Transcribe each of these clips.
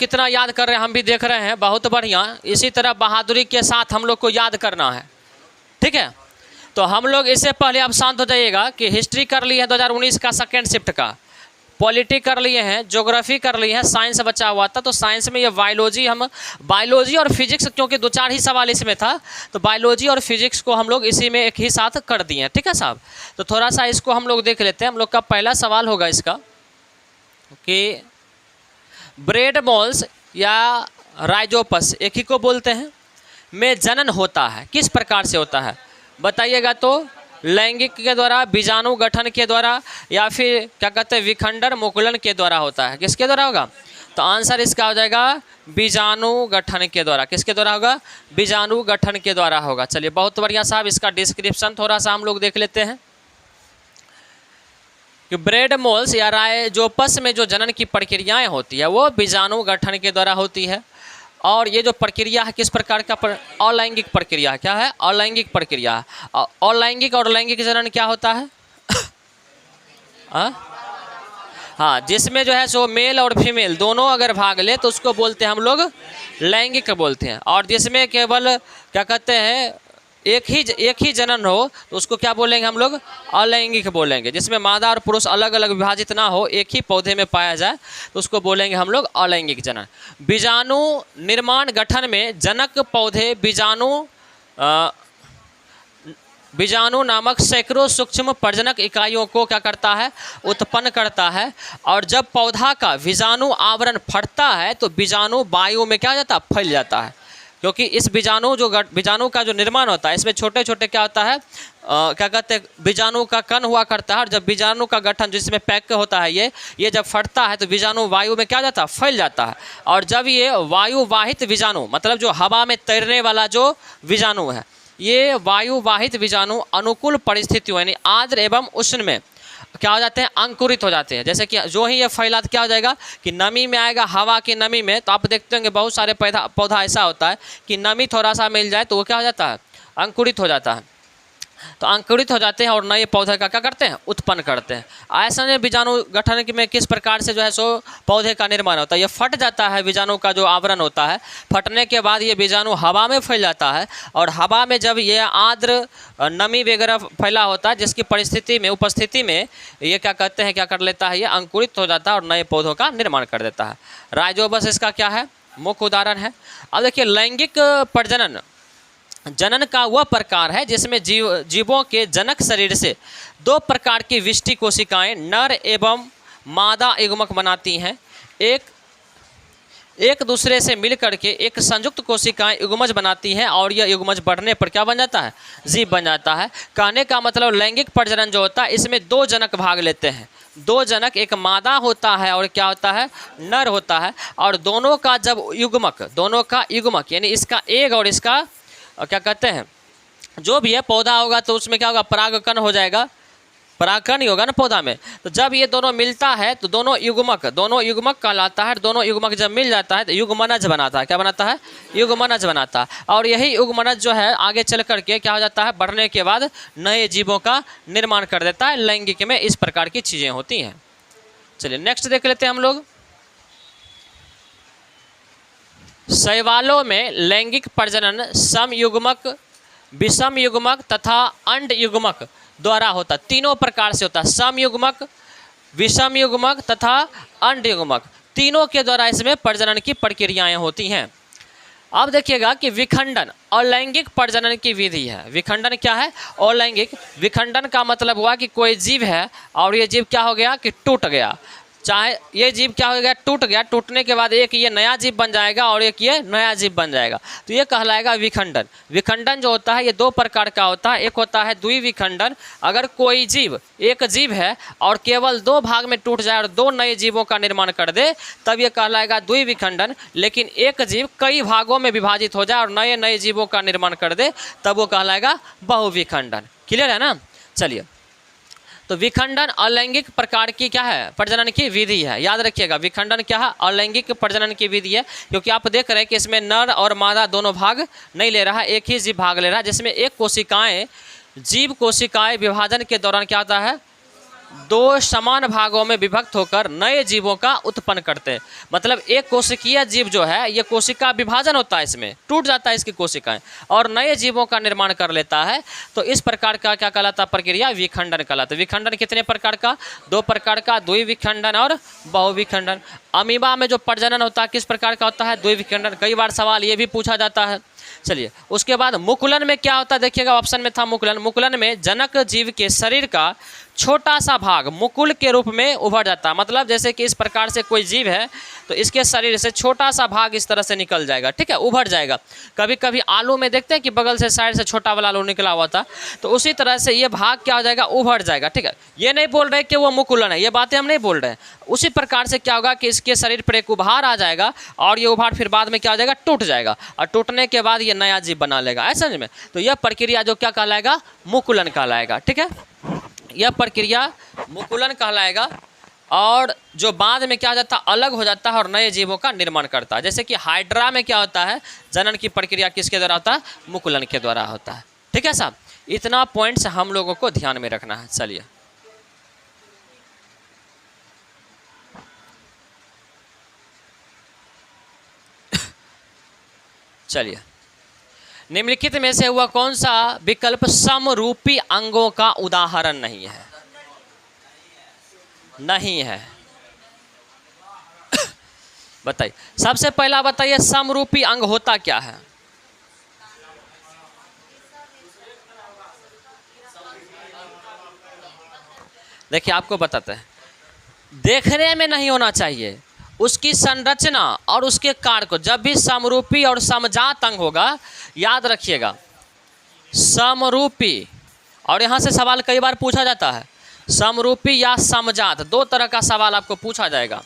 कितना याद कर रहे हैं हम भी देख रहे हैं, बहुत बढ़िया। इसी तरह बहादुरी के साथ हम लोग को याद करना है, ठीक है। तो हम लोग इससे पहले आप शांत हो जाइएगा कि हिस्ट्री कर ली है 2019 का सेकेंड शिफ्ट का, पॉलिटी कर लिए हैं, ज्योग्राफी कर लिए हैं, साइंस बचा हुआ था। तो साइंस में ये बायोलॉजी, हम बायोलॉजी और फिजिक्स, क्योंकि 2-4 ही सवाल इसमें था, तो बायोलॉजी और फिजिक्स को हम लोग इसी में एक ही साथ कर दिए हैं, ठीक है साहब। तो थोड़ा सा इसको हम लोग देख लेते हैं। हम लोग का पहला सवाल होगा इसका कि ब्रेड मोल्स या राइजोपस, एक ही को बोलते हैं, में जनन होता है, किस प्रकार से होता है बताइएगा। तो लैंगिक के द्वारा, बीजाणु गठन के द्वारा, या फिर क्या कहते हैं विखंडन मुकुलन के द्वारा होता है। किसके द्वारा होगा? तो आंसर इसका हो जाएगा बीजाणु गठन के द्वारा। किसके द्वारा होगा? बीजाणु गठन के द्वारा होगा। चलिए बहुत बढ़िया साहब, इसका डिस्क्रिप्शन थोड़ा सा हम लोग देख लेते हैं कि ब्रेड मोल्स या राइजोपस में जो जनन की प्रक्रियाएं होती है वो बीजाणु गठन के द्वारा होती है। और ये जो प्रक्रिया है किस प्रकार का अलैंगिक प्रक्रिया है। क्या है? अलैंगिक प्रक्रिया है। अलैंगिक और लैंगिक जनन क्या होता है? हाँ, जिसमें जो है सो मेल और फीमेल दोनों अगर भाग ले तो उसको बोलते हैं हम लोग लैंगिक बोलते हैं। और जिसमें केवल क्या कहते हैं एक ही जनन हो तो उसको क्या बोलेंगे हम लोग? अलैंगिक बोलेंगे। जिसमें मादा और पुरुष अलग अलग विभाजित ना हो, एक ही पौधे में पाया जाए तो उसको बोलेंगे हम लोग अलैंगिक जनन। बीजाणु निर्माण गठन में जनक पौधे बीजाणु नामक सैकड़ों सूक्ष्म प्रजनक इकाइयों को क्या करता है? उत्पन्न करता है। और जब पौधा का बीजाणु आवरण फटता है तो बीजाणु वायु में क्या हो जाता है? फैल जाता है। क्योंकि इस बीजाणु का जो निर्माण होता है इसमें छोटे छोटे क्या होता है क्या कहते हैं बीजाणु का कण हुआ करता है। और जब बीजाणु का गठन जिसमें पैक होता है ये जब फटता है तो बीजाणु वायु में क्या जाता है? फैल जाता है। और जब ये वायु वाहित बीजाणु, मतलब जो हवा में तैरने वाला जो बीजाणु है, ये वायु वाहित बीजाणु अनुकूल परिस्थितियों यानी आर्द्र एवं उष्ण में क्या हो जाते हैं? अंकुरित हो जाते हैं। जैसे कि जो ही ये फैला क्या हो जाएगा कि नमी में आएगा, हवा की नमी में। तो आप देखते होंगे बहुत सारे पौधा ऐसा होता है कि नमी थोड़ा सा मिल जाए तो वो क्या हो जाता है? अंकुरित हो जाता है। तो अंकुरित हो जाते हैं और नए पौधे का क्या करते हैं? उत्पन्न करते हैं। ऐसा नहीं बीजाणु गठन में किस प्रकार से जो है सो पौधे का निर्माण होता है। ये फट जाता है, बीजाणु का जो आवरण होता है, फटने के बाद ये बीजाणु हवा में फैल जाता है। और हवा में जब ये आर्द्र नमी वगैरह फैला होता है जिसकी उपस्थिति में ये क्या कहते हैं क्या कर लेता है? ये अंकुरित हो जाता है और नए पौधों का निर्माण कर देता है। राइजोपस इसका क्या है? मुख्य उदाहरण है। अब देखिए लैंगिक प्रजनन जनन का वह प्रकार है जिसमें जीवों के जनक शरीर से 2 प्रकार की विष्टि कोशिकाएं नर एवं मादा युग्मक बनाती हैं। एक दूसरे से मिलकर के एक संयुक्त कोशिकाएं युग्मज बनाती हैं और यह युग्मज बढ़ने पर क्या बन जाता है? जीव बन जाता है। कहने का मतलब लैंगिक प्रजनन जो होता है इसमें 2 जनक भाग लेते हैं। 2 जनक, एक मादा होता है और क्या होता है? नर होता है। और दोनों का युग्मक यानी इसका एग और इसका क्या कहते हैं जो भी है पौधा होगा तो उसमें क्या होगा? परागकण हो जाएगा, परागकण ही होगा ना पौधा में। तो जब ये दोनों मिलता है तो दोनों युग्मक कहलाता है। दोनों युग्मक जब मिल जाता है तो युग्मनज बनाता है। क्या बनाता है? युग्मनज बनाता है। और यही युग्मनज जो है आगे चल करके क्या हो जाता है? बढ़ने के बाद नए जीवों का निर्माण कर देता है। लैंगिक में इस प्रकार की चीज़ें होती हैं। चलिए नेक्स्ट देख लेते हैं हम लोग। शैवालों में लैंगिक प्रजनन समयुग्मक, विषम युग्मक तथा अंड युग्मक द्वारा होता है। 3 प्रकार से होता है, समयुग्मक, विषम युग्मक तथा अंड युग्मक। तीनों के द्वारा इसमें प्रजनन की प्रक्रियाएं होती हैं। अब देखिएगा कि विखंडन अलैंगिक प्रजनन की विधि है। विखंडन क्या है? अलैंगिक। विखंडन का मतलब हुआ कि कोई जीव है और ये जीव क्या हो गया कि टूट गया। चाहे ये जीव क्या हो गया? टूट गया। टूटने के बाद एक ये नया जीव बन जाएगा और एक ये नया जीव बन जाएगा, तो ये कहलाएगा विखंडन। विखंडन जो होता है ये 2 प्रकार का होता है। एक होता है द्विविखंडन, अगर कोई जीव एक जीव है और केवल 2 भाग में टूट जाए और 2 नए जीवों का निर्माण कर दे तब ये कहलाएगा द्विविखंडन। लेकिन एक जीव कई भागों में विभाजित हो जाए और नए नए जीवों का निर्माण कर दे तब वो कहलाएगा बहुविखंडन। क्लियर है ना? चलिए, तो विखंडन अलैंगिक प्रकार की क्या है? प्रजनन की विधि है। याद रखिएगा विखंडन क्या है? अलैंगिक प्रजनन की विधि है। क्योंकि आप देख रहे हैं कि इसमें नर और मादा दोनों भाग नहीं ले रहा है, एक ही जीव भाग ले रहा है। जिसमें एक जीव कोशिकाएं विभाजन के दौरान क्या होता है? दो समान भागों में विभक्त होकर नए जीवों का उत्पन्न करते हैं। मतलब एक कोशिकीय जीव जो है, ये कोशिका विभाजन होता है, इसमें टूट जाता है इसकी कोशिकाएं और नए जीवों का निर्माण कर लेता है। तो इस प्रकार का क्या कहलाता है प्रक्रिया? विखंडन कहलाता है। विखंडन कितने प्रकार का? दो प्रकार का, द्विविखंडन और बहुविखंडन। अमीबा में जो प्रजनन होता है किस प्रकार का होता है? द्विविखंडन। कई बार सवाल ये भी पूछा जाता है। चलिए, उसके बाद मुकुलन में क्या होता है? देखिएगा ऑप्शन में था मुकुलन। मुकुलन में जनक जीव के शरीर का छोटा सा भाग मुकुल के रूप में उभर जाता है। मतलब जैसे कि इस प्रकार से कोई जीव है तो इसके शरीर से छोटा सा भाग इस तरह से निकल जाएगा, ठीक है, उभर जाएगा। कभी कभी आलू में देखते हैं कि बगल से साइड से छोटा वाला आलू निकला हुआ था, तो उसी तरह से ये भाग क्या हो जाएगा? उभर जाएगा, ठीक है। ये नहीं बोल रहे कि वो मुकुलन है, ये बातें हम नहीं बोल रहे हैं। उसी प्रकार से क्या होगा कि इसके शरीर पर एक उभार आ जाएगा और ये उभार फिर बाद में क्या हो जाएगा? टूट जाएगा और टूटने के बाद ये नया जीव बना लेगा, ऐसा समझ में। तो यह प्रक्रिया जो क्या कहलाएगा? मुकुलन कहलाएगा, ठीक है। यह प्रक्रिया मुकुलन कहलाएगा और जो बाद में क्या हो जाता है? अलग हो जाता है और नए जीवों का निर्माण करता है। जैसे कि हाइड्रा में क्या होता है? जनन की प्रक्रिया किसके द्वारा होता है? मुकुलन के द्वारा होता है, ठीक है साहब। इतना पॉइंट्स हम लोगों को ध्यान में रखना है। चलिए, चलिए, निम्नलिखित में से हुआ कौन सा विकल्प समरूपी अंगों का उदाहरण नहीं है? नहीं है। बताइए, सबसे पहला बताइए समरूपी अंग होता क्या है? देखिए आपको बताते हैं, देखने में नहीं होना चाहिए, उसकी संरचना और उसके कार्य को। जब भी समरूपी और समजात अंग होगा, याद रखिएगा समरूपी, और यहाँ से सवाल कई बार पूछा जाता है, समरूपी या समजात, दो तरह का सवाल आपको पूछा जाएगा,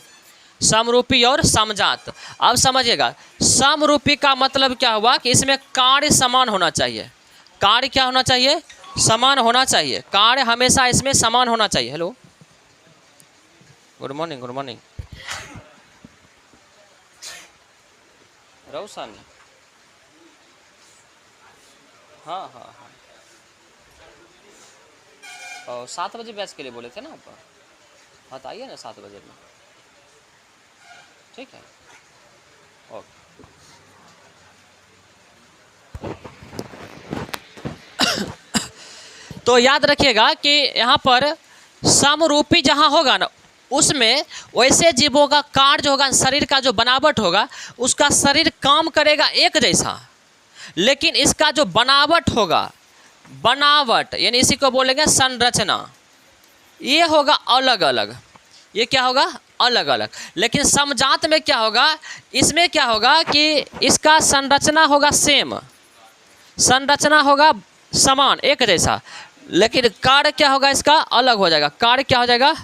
समरूपी और समजात। अब समझिएगा, समरूपी का मतलब क्या हुआ कि इसमें कार्य समान होना चाहिए। कार्य क्या होना चाहिए? समान होना चाहिए। कार्य हमेशा इसमें समान होना चाहिए। Hello, good morning, good morning Roshan. हाँ हाँ हाँ, और 7 बजे बैच के लिए बोले थे ना आप? हाँ तो आइए ना 7 बजे में, ठीक है, ओके। तो याद रखिएगा कि यहाँ पर समरूपी जहाँ होगा ना, उसमें वैसे जीवों का कार्य जो होगा, शरीर का जो बनावट होगा, उसका शरीर काम करेगा एक जैसा, लेकिन इसका जो बनावट होगा, बनावट यानी इसी को बोलेंगे संरचना, ये होगा अलग अलग। ये क्या होगा? अलग अलग। लेकिन समजात में क्या होगा? इसमें क्या होगा कि इसका संरचना होगा सेम, संरचना होगा समान एक जैसा, लेकिन कार्य क्या होगा? इसका अलग हो जाएगा। कार्य क्या हो जाएगा?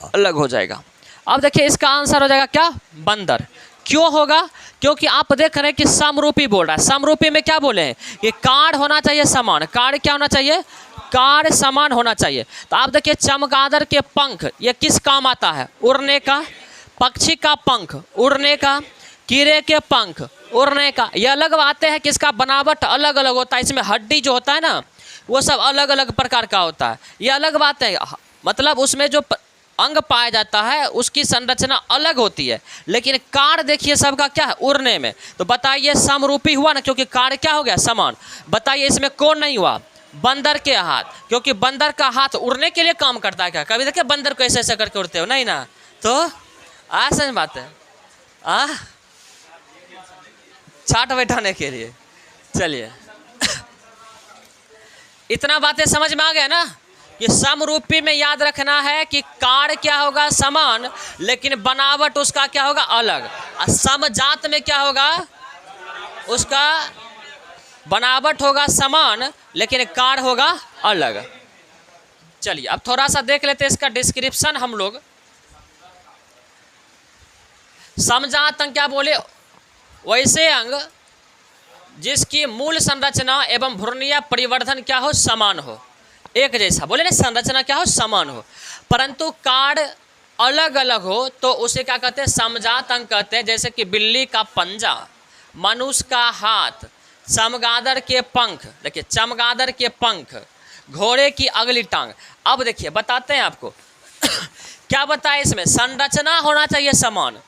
अलग हो जाएगा। अब देखिए इसका आंसर हो जाएगा क्या? बंदर। क्यों होगा? क्योंकि आप देख रहे हैं कि समरूपी बोल रहा है। समरूपी में क्या बोले हैं कि कार्य होना चाहिए समान। कार्य क्या होना चाहिए? कार्य समान होना चाहिए। तो आप देखिए चमगादड़ के पंख ये किस काम आता है? उड़ने का। पक्षी का पंख उड़ने का, कीड़े के पंख उड़ने का। ये अलग बातें हैं कि इसका बनावट अलग अलग होता है, इसमें हड्डी जो होता है ना वो सब अलग अलग प्रकार का होता है, ये अलग बात है। मतलब उसमें जो अंग पाया जाता है उसकी संरचना अलग होती है, लेकिन कार्य देखिए सबका क्या है? उड़ने में। तो बताइए समरूपी हुआ ना, क्योंकि कार्य क्या हो गया? समान। बताइए इसमें कौन नहीं हुआ? बंदर के हाथ, क्योंकि बंदर का हाथ उड़ने के लिए काम करता है। क्या कभी देखिए बंदर को ऐसे ऐसे करके उड़ते हो? नहीं ना। तो ऐसा बात है चाट बैठाने के लिए। चलिए इतना बातें समझ में आ गया ना कि समरूपी में याद रखना है कि कार्य क्या होगा? समान, लेकिन बनावट उसका क्या होगा? अलग। और समजात में क्या होगा? उसका बनावट होगा समान, लेकिन कार्य होगा अलग। चलिए अब थोड़ा सा देख लेते हैं इसका डिस्क्रिप्शन हम लोग। समजात अंग क्या बोले? वैसे अंग जिसकी मूल संरचना एवं भ्रूणीय परिवर्धन क्या हो? समान हो, एक जैसा। बोले ना संरचना क्या हो? समान हो, परंतु कार्य अलग अलग हो, तो उसे क्या कहते हैं? समजात अंग कहते हैं। जैसे कि बिल्ली का पंजा, मनुष्य का हाथ, चमगादड़ के पंख। देखिए चमगादड़ के पंख, घोड़े की अगली टांग। अब देखिए बताते हैं आपको क्या बताए इसमें, संरचना होना चाहिए समान।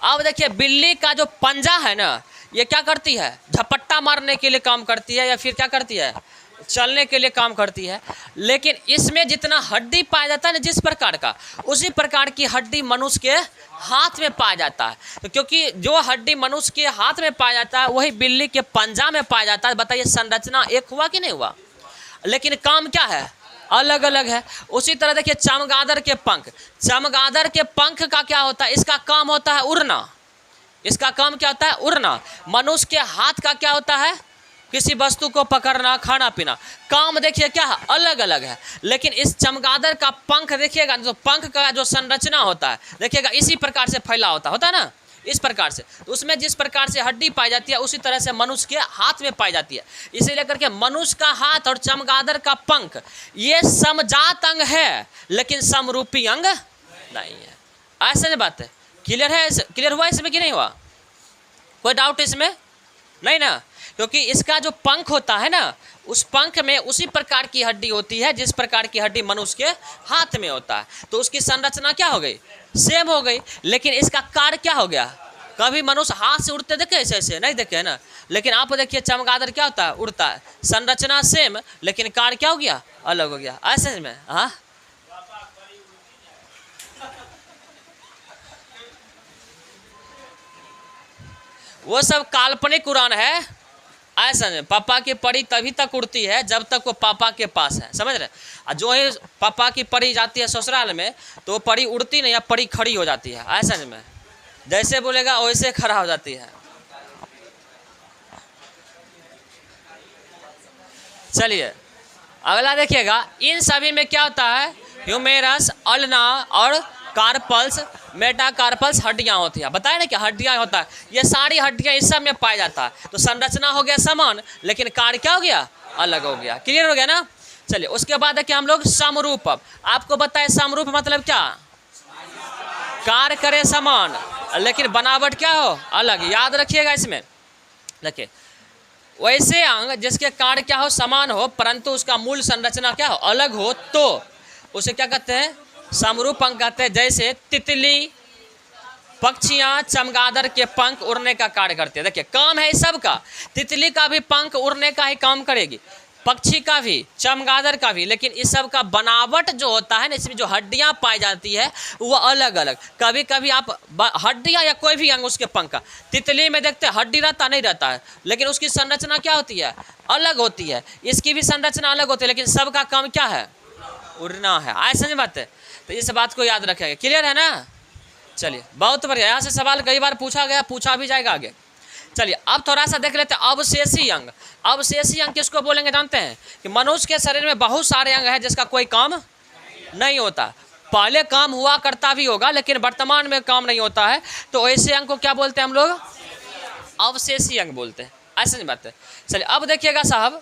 अब देखिए बिल्ली का जो पंजा है ना, ये क्या करती है, झपट्टा मारने के लिए काम करती है या फिर क्या करती है, चलने के लिए काम करती है। लेकिन इसमें जितना हड्डी पाया जाता है ना जिस प्रकार का, उसी प्रकार की हड्डी मनुष्य के हाथ में पाया जाता है। तो क्योंकि जो हड्डी मनुष्य के हाथ में पाया जाता है वही बिल्ली के पंजा में पाया जाता है। बताइए संरचना एक हुआ कि नहीं हुआ, लेकिन काम क्या है, अलग अलग है। उसी तरह देखिए चमगादड़ के पंख, चमगादड़ के पंख का क्या होता है, इसका काम होता है उड़ना। इसका काम क्या होता है, उड़ना। मनुष्य के हाथ का क्या होता है, किसी वस्तु को पकड़ना, खाना पीना। काम देखिए क्या है, अलग अलग है। लेकिन इस चमगादड़ का पंख देखिएगा, जो पंख का जो संरचना होता है देखिएगा इसी प्रकार से फैला होता है ना, इस प्रकार से। तो उसमें जिस प्रकार से हड्डी पाई जाती है उसी तरह से मनुष्य के हाथ में पाई जाती है। इसे लेकर के मनुष्य का हाथ और चमगादड़ का पंख ये समजात अंग है, लेकिन समरूपी अंग नहीं है। ऐसा नहीं बात है, क्लियर है, क्लियर हुआ इसमें कि नहीं हुआ, कोई डाउट इसमें नहीं ना। क्योंकि इसका जो पंख होता है ना, उस पंख में उसी प्रकार की हड्डी होती है जिस प्रकार की हड्डी मनुष्य के हाथ में होता है। तो उसकी संरचना क्या हो गई, सेम हो गई। लेकिन इसका कार्य क्या हो गया, कभी मनुष्य हाथ से उड़ते देखे, ऐसे ऐसे नहीं देखे ना। लेकिन आप देखिए चमगादड़ क्या होता है, उड़ता है, संरचना सेम लेकिन कार्य क्या हो गया, अलग हो गया। ऐसे में हाँ वो सब काल्पनिक उड़ान है। ऐसा नहीं, पापा की परी तभी तक उड़ती है जब तक वो पापा के पास है, समझ रहे। और जो ही पापा की परी जाती है ससुराल में तो वो परी उड़ती नहीं है, परी खड़ी हो जाती है। ऐसा नहीं, में जैसे बोलेगा वैसे खड़ा हो जाती है। चलिए अगला देखिएगा, इन सभी में क्या होता है, ह्यूमेरस, अल्ना और कार्पल्स, मेटाकार्पल्स हड्डियां होती है। बताए ना कि हड्डियां होता है, ये सारी हड्डियां इस सब में पाया जाता है। तो संरचना हो गया समान लेकिन कार्य क्या हो गया, अलग हो गया। क्लियर हो गया ना। चलिए उसके बाद है कि हम लोग समरूप। आपको बताए समरूप मतलब क्या, कार्य करे समान लेकिन बनावट क्या हो, अलग। याद रखिएगा इसमें, देखिए वैसे अंग जिसके कार्य क्या हो, समान हो परंतु उसका मूल संरचना क्या हो, अलग हो, तो उसे क्या कहते हैं, समरूप अंग कहते हैं। जैसे तितली, पक्षियां चमगादड़ के पंख उड़ने का कार्य करते हैं। देखिए काम है सबका, तितली का भी पंख उड़ने का ही काम करेगी, पक्षी का भी, चमगादड़ का भी। लेकिन इस सब का बनावट जो होता है ना, इसमें जो हड्डियां पाई जाती है वो अलग अलग। कभी कभी आप हड्डियां या कोई भी अंग उसके पंख का, तितली में देखते हैं हड्डी रहता नहीं रहता है, लेकिन उसकी संरचना क्या होती है, अलग होती है। इसकी भी संरचना अलग होती है, लेकिन सबका काम क्या है, उड़ना है। ऐसा नहीं बात है, तो इस बात को याद रखेंगे। क्लियर है ना। चलिए बहुत बढ़िया, यहाँ से सवाल कई बार पूछा गया, पूछा भी जाएगा आगे। चलिए अब थोड़ा सा देख लेते हैं अवशेषी अंग। अवशेषी अंग किसको बोलेंगे जानते हैं, कि मनुष्य के शरीर में बहुत सारे अंग हैं जिसका कोई काम नहीं होता। पहले काम हुआ करता भी होगा लेकिन वर्तमान में काम नहीं होता है, तो ऐसे अंग को क्या बोलते हैं हम लोग, अवशेषी अंग बोलते हैं। ऐसे नहीं बात है। चलिए अब देखिएगा साहब,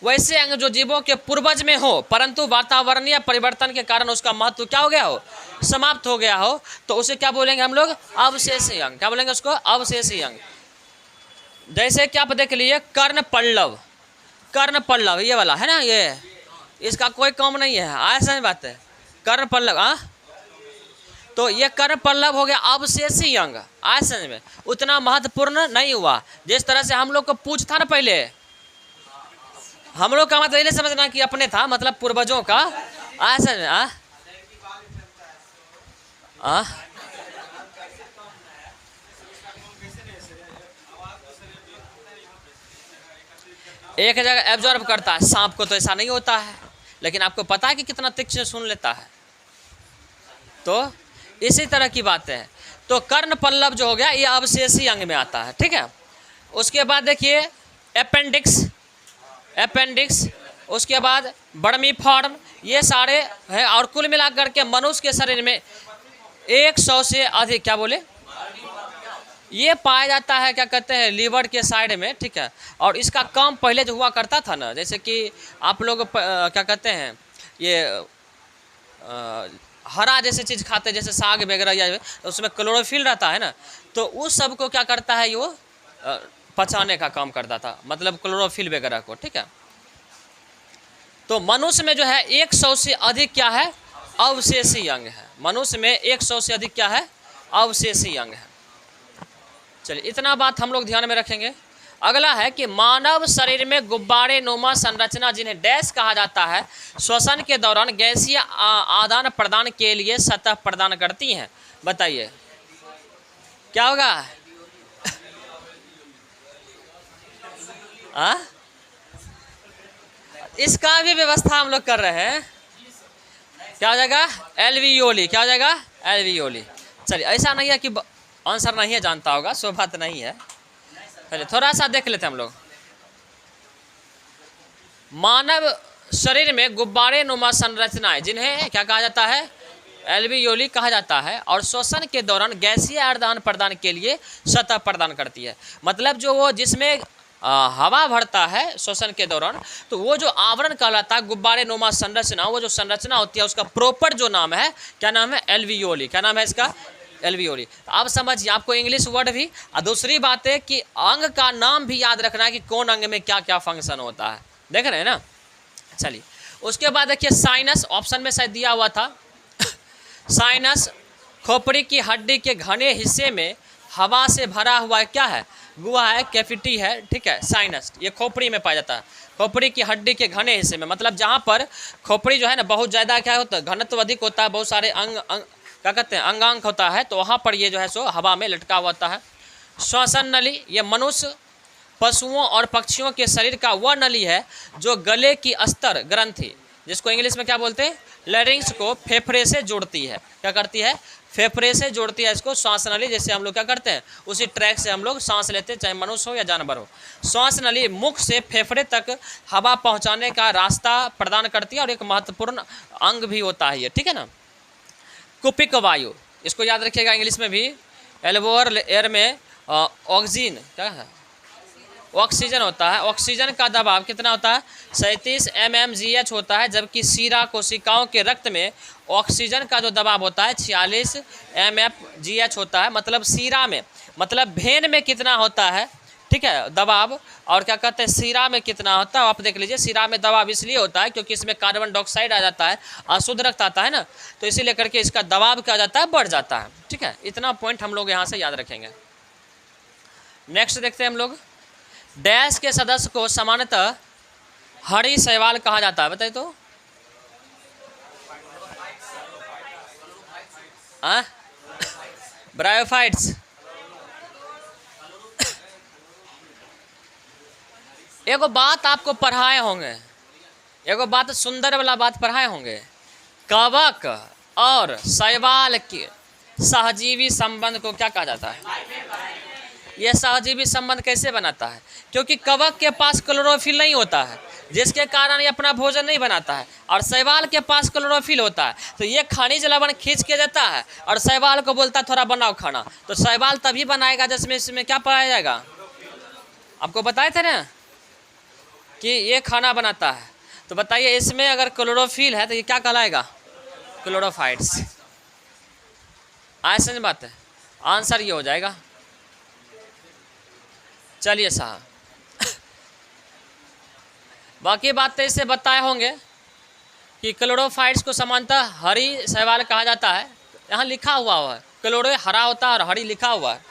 वैसे अंग जो जीवों के पूर्वज में हो परंतु वातावरणीय परिवर्तन के कारण उसका महत्व क्या हो गया हो, समाप्त हो गया हो, तो उसे क्या बोलेंगे हम लोग, अवशेषी अंग। क्या बोलेंगे उसको, अवशेषी अंग। जैसे कि आप देख लीजिए कर्ण पल्लव, कर्ण पल्लव ये वाला है ना, ये इसका कोई काम नहीं है। ऐसा नहीं बात है, कर्ण पल्लव। हाँ तो ये कर्ण पल्लव हो गया अवशेषी अंग। ऐसा में उतना महत्वपूर्ण नहीं हुआ। जिस तरह से हम लोग को पूछ था ना पहले, हम लोग का मतलब ये समझना कि अपने था, मतलब पूर्वजों का। ऐसा में एक जगह एब्जॉर्ब करता है, सांप को तो ऐसा नहीं होता है, लेकिन आपको पता है कि कितना तीक्ष्ण सुन लेता है। तो इसी तरह की बात है। तो कर्ण पल्लव जो हो गया ये अवशेषी अंग में आता है, ठीक है। उसके बाद देखिए अपेंडिक्स, अपेंडिक्स, उसके बाद वर्मीफॉर्म, ये सारे हैं। और कुल मिलाकर के मनुष्य के शरीर में 100 से अधिक, क्या बोले, ये पाया जाता है, क्या कहते हैं, लीवर के साइड में, ठीक है। और इसका काम पहले जो हुआ करता था ना, जैसे कि आप लोग क्या कहते हैं, ये हरा जैसे चीज़ खाते, जैसे साग वगैरह, या तो उसमें क्लोरोफिल रहता है ना, तो उस सब को क्या करता है, वो पचाने का काम करता था, मतलब क्लोरोफिल वगैरह को, ठीक है। तो मनुष्य में जो है 100 से अधिक क्या है, अवशेषी अंग है। मनुष्य में 100 से अधिक क्या है, अवशेषी अंग है। चलिए इतना बात हम लोग ध्यान में रखेंगे। अगला है कि मानव शरीर में गुब्बारे नुमा संरचना जिन्हें डैश कहा जाता है, श्वसन के दौरान गैसीय आदान प्रदान के लिए सतह प्रदान करती हैं। बताइए क्या होगा? इसका भी व्यवस्था हम लोग कर रहे हैं। क्या हो जाएगा? एल्वियोली। क्या हो जाएगा? एल्वियोली। चलिए ऐसा नहीं है कि आंसर नहीं है जानता होगा, सो बात नहीं है। चलिए थोड़ा सा देख लेते हैं हम लोग। मानव शरीर में गुब्बारे नुमा संरचनाएं जिन्हें क्या कहा जाता है, एल्वियोली कहा जाता है, और श्वसन के दौरान गैसीय आदान प्रदान के लिए सतह प्रदान करती है। मतलब जो वो जिसमें हवा भरता है श्वसन के दौरान, तो वो जो आवरण कहलाता है गुब्बारे नुमा संरचना, वो जो संरचना होती है उसका प्रॉपर जो नाम है, क्या नाम है? एल्वियोली। क्या नाम है इसका? एल्वियोली। आप समझिए, आपको इंग्लिश वर्ड भी, और दूसरी बात है कि अंग का नाम भी याद रखना है कि कौन अंग में क्या क्या फंक्शन होता है। देख रहे हैं ना? चलिए उसके बाद देखिए साइनस, ऑप्शन में शायद दिया हुआ था। साइनस खोपड़ी की हड्डी के घने हिस्से में हवा से भरा हुआ क्या है, गुहा है, कैविटी है, ठीक है। साइनस ये खोपड़ी में पाया जाता है, खोपड़ी की हड्डी के घने हिस्से में, मतलब जहाँ पर खोपड़ी जो है ना बहुत ज़्यादा क्या होता है, घनत्व अधिक होता है, बहुत सारे अंग क्या कहते हैं, अंगांग होता है, तो वहाँ पर ये जो है सो हवा में लटका हुआ होता है। श्वसन नली, ये मनुष्य, पशुओं और पक्षियों के शरीर का वह नली है जो गले की अस्तर ग्रंथि, जिसको इंग्लिश में क्या बोलते हैं, लैरिंग्स, को फेफड़े से जोड़ती है। क्या करती है? फेफड़े से जोड़ती है इसको श्वास नली। जैसे हम लोग क्या करते हैं, उसी ट्रैक से हम लोग सांस लेते हैं, चाहे मनुष्य हो या जानवर हो। श्वास नली मुख से फेफड़े तक हवा पहुंचाने का रास्ता प्रदान करती है और एक महत्वपूर्ण अंग भी होता है ये, ठीक है ना। कुपिक वायु, इसको याद रखिएगा इंग्लिश में भी, एल्वोअर एयर में ऑक्सीजन क्या है, ऑक्सीजन होता है। ऑक्सीजन का दबाव कितना होता है? 37 mmgh होता है, जबकि सीरा कोशिकाओं के रक्त में ऑक्सीजन का जो दबाव होता है 46 mmgh होता है। मतलब सीरा में, मतलब भेन में कितना होता है, ठीक है, दबाव, और क्या कहते हैं सीरा में कितना होता है, आप देख लीजिए। सीरा में दबाव इसलिए होता है क्योंकि इसमें कार्बन डाइऑक्साइड आ जाता है, अशुद्ध रक्त आता है ना, तो इसीलिए करके इसका दबाव क्या हो जाता है, बढ़ जाता है, ठीक है। इतना पॉइंट हम लोग यहाँ से याद रखेंगे। नेक्स्ट देखते हैं हम लोग। डैश के सदस्य को सामान्यतः हरी शैवाल कहा जाता है। बताइए तो ब्रायोफाइट्स। एगो बात आपको पढ़ाए होंगे, एगो बात सुंदर वाला बात पढ़ाए होंगे, कवक और शैवाल के सहजीवी संबंध को क्या कहा जाता है? यह सहजीवी संबंध कैसे बनाता है? क्योंकि कवक के पास क्लोरोफिल नहीं होता है, जिसके कारण ये अपना भोजन नहीं बनाता है, और शैवाल के पास क्लोरोफिल होता है, तो ये खनिज लवण खींच के देता है और शैवाल को बोलता है थोड़ा बनाओ खाना। तो शैवाल तभी बनाएगा जिसमें इसमें क्या पाया जाएगा, आपको बताए थे ना कि ये खाना बनाता है। तो बताइए इसमें अगर क्लोरोफिल है तो ये क्या कहलाएगा? क्लोरोफाइट्स। ऐसा बात है, आंसर ये हो जाएगा। चलिए साहब, बाकी बात तो इसे बताए होंगे कि क्लोरोफाइट्स को सामान्यतः हरी शैवाल कहा जाता है। यहाँ लिखा हुआ है क्लोरो हरा होता है और हरी लिखा हुआ है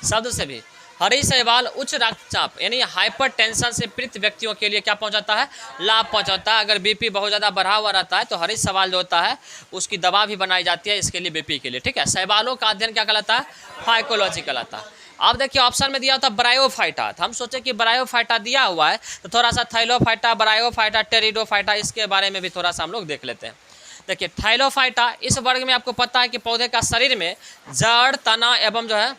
शब्द से भी। हरी शैवाल उच्च रक्तचाप यानी हाइपरटेंशन से पीड़ित व्यक्तियों के लिए क्या पहुंचाता है? लाभ पहुंचाता है। अगर बीपी बहुत ज़्यादा बढ़ा हुआ रहता है तो हरी शैवाल जो होता है उसकी दवा भी बनाई जाती है इसके लिए, बीपी के लिए, ठीक है। शैवालों का अध्ययन क्या कहलाता है? फाइकोलॉजी कहलाता है। अब देखिए ऑप्शन में दिया होता ब्रायोफाइटा, तो हम सोचे कि ब्रायोफाइटा दिया हुआ है तो थोड़ा सा थाइलोफाइटा, ब्रायोफाइटा, टेरिडोफाइटा, इसके बारे में भी थोड़ा सा हम लोग देख लेते हैं। देखिए थाइलोफाइटा इस वर्ग में आपको पता है कि पौधे का शरीर में जड़, तना एवं जो है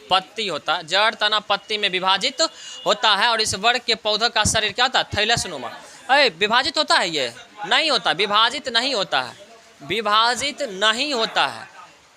पत्ती होता है, जड़, तना, पत्ती में विभाजित होता है। और इस वर्ग के पौधों का शरीर क्या होता है? थैलसनुमा। अरे विभाजित होता है? ये नहीं होता, विभाजित नहीं होता है, विभाजित नहीं होता है,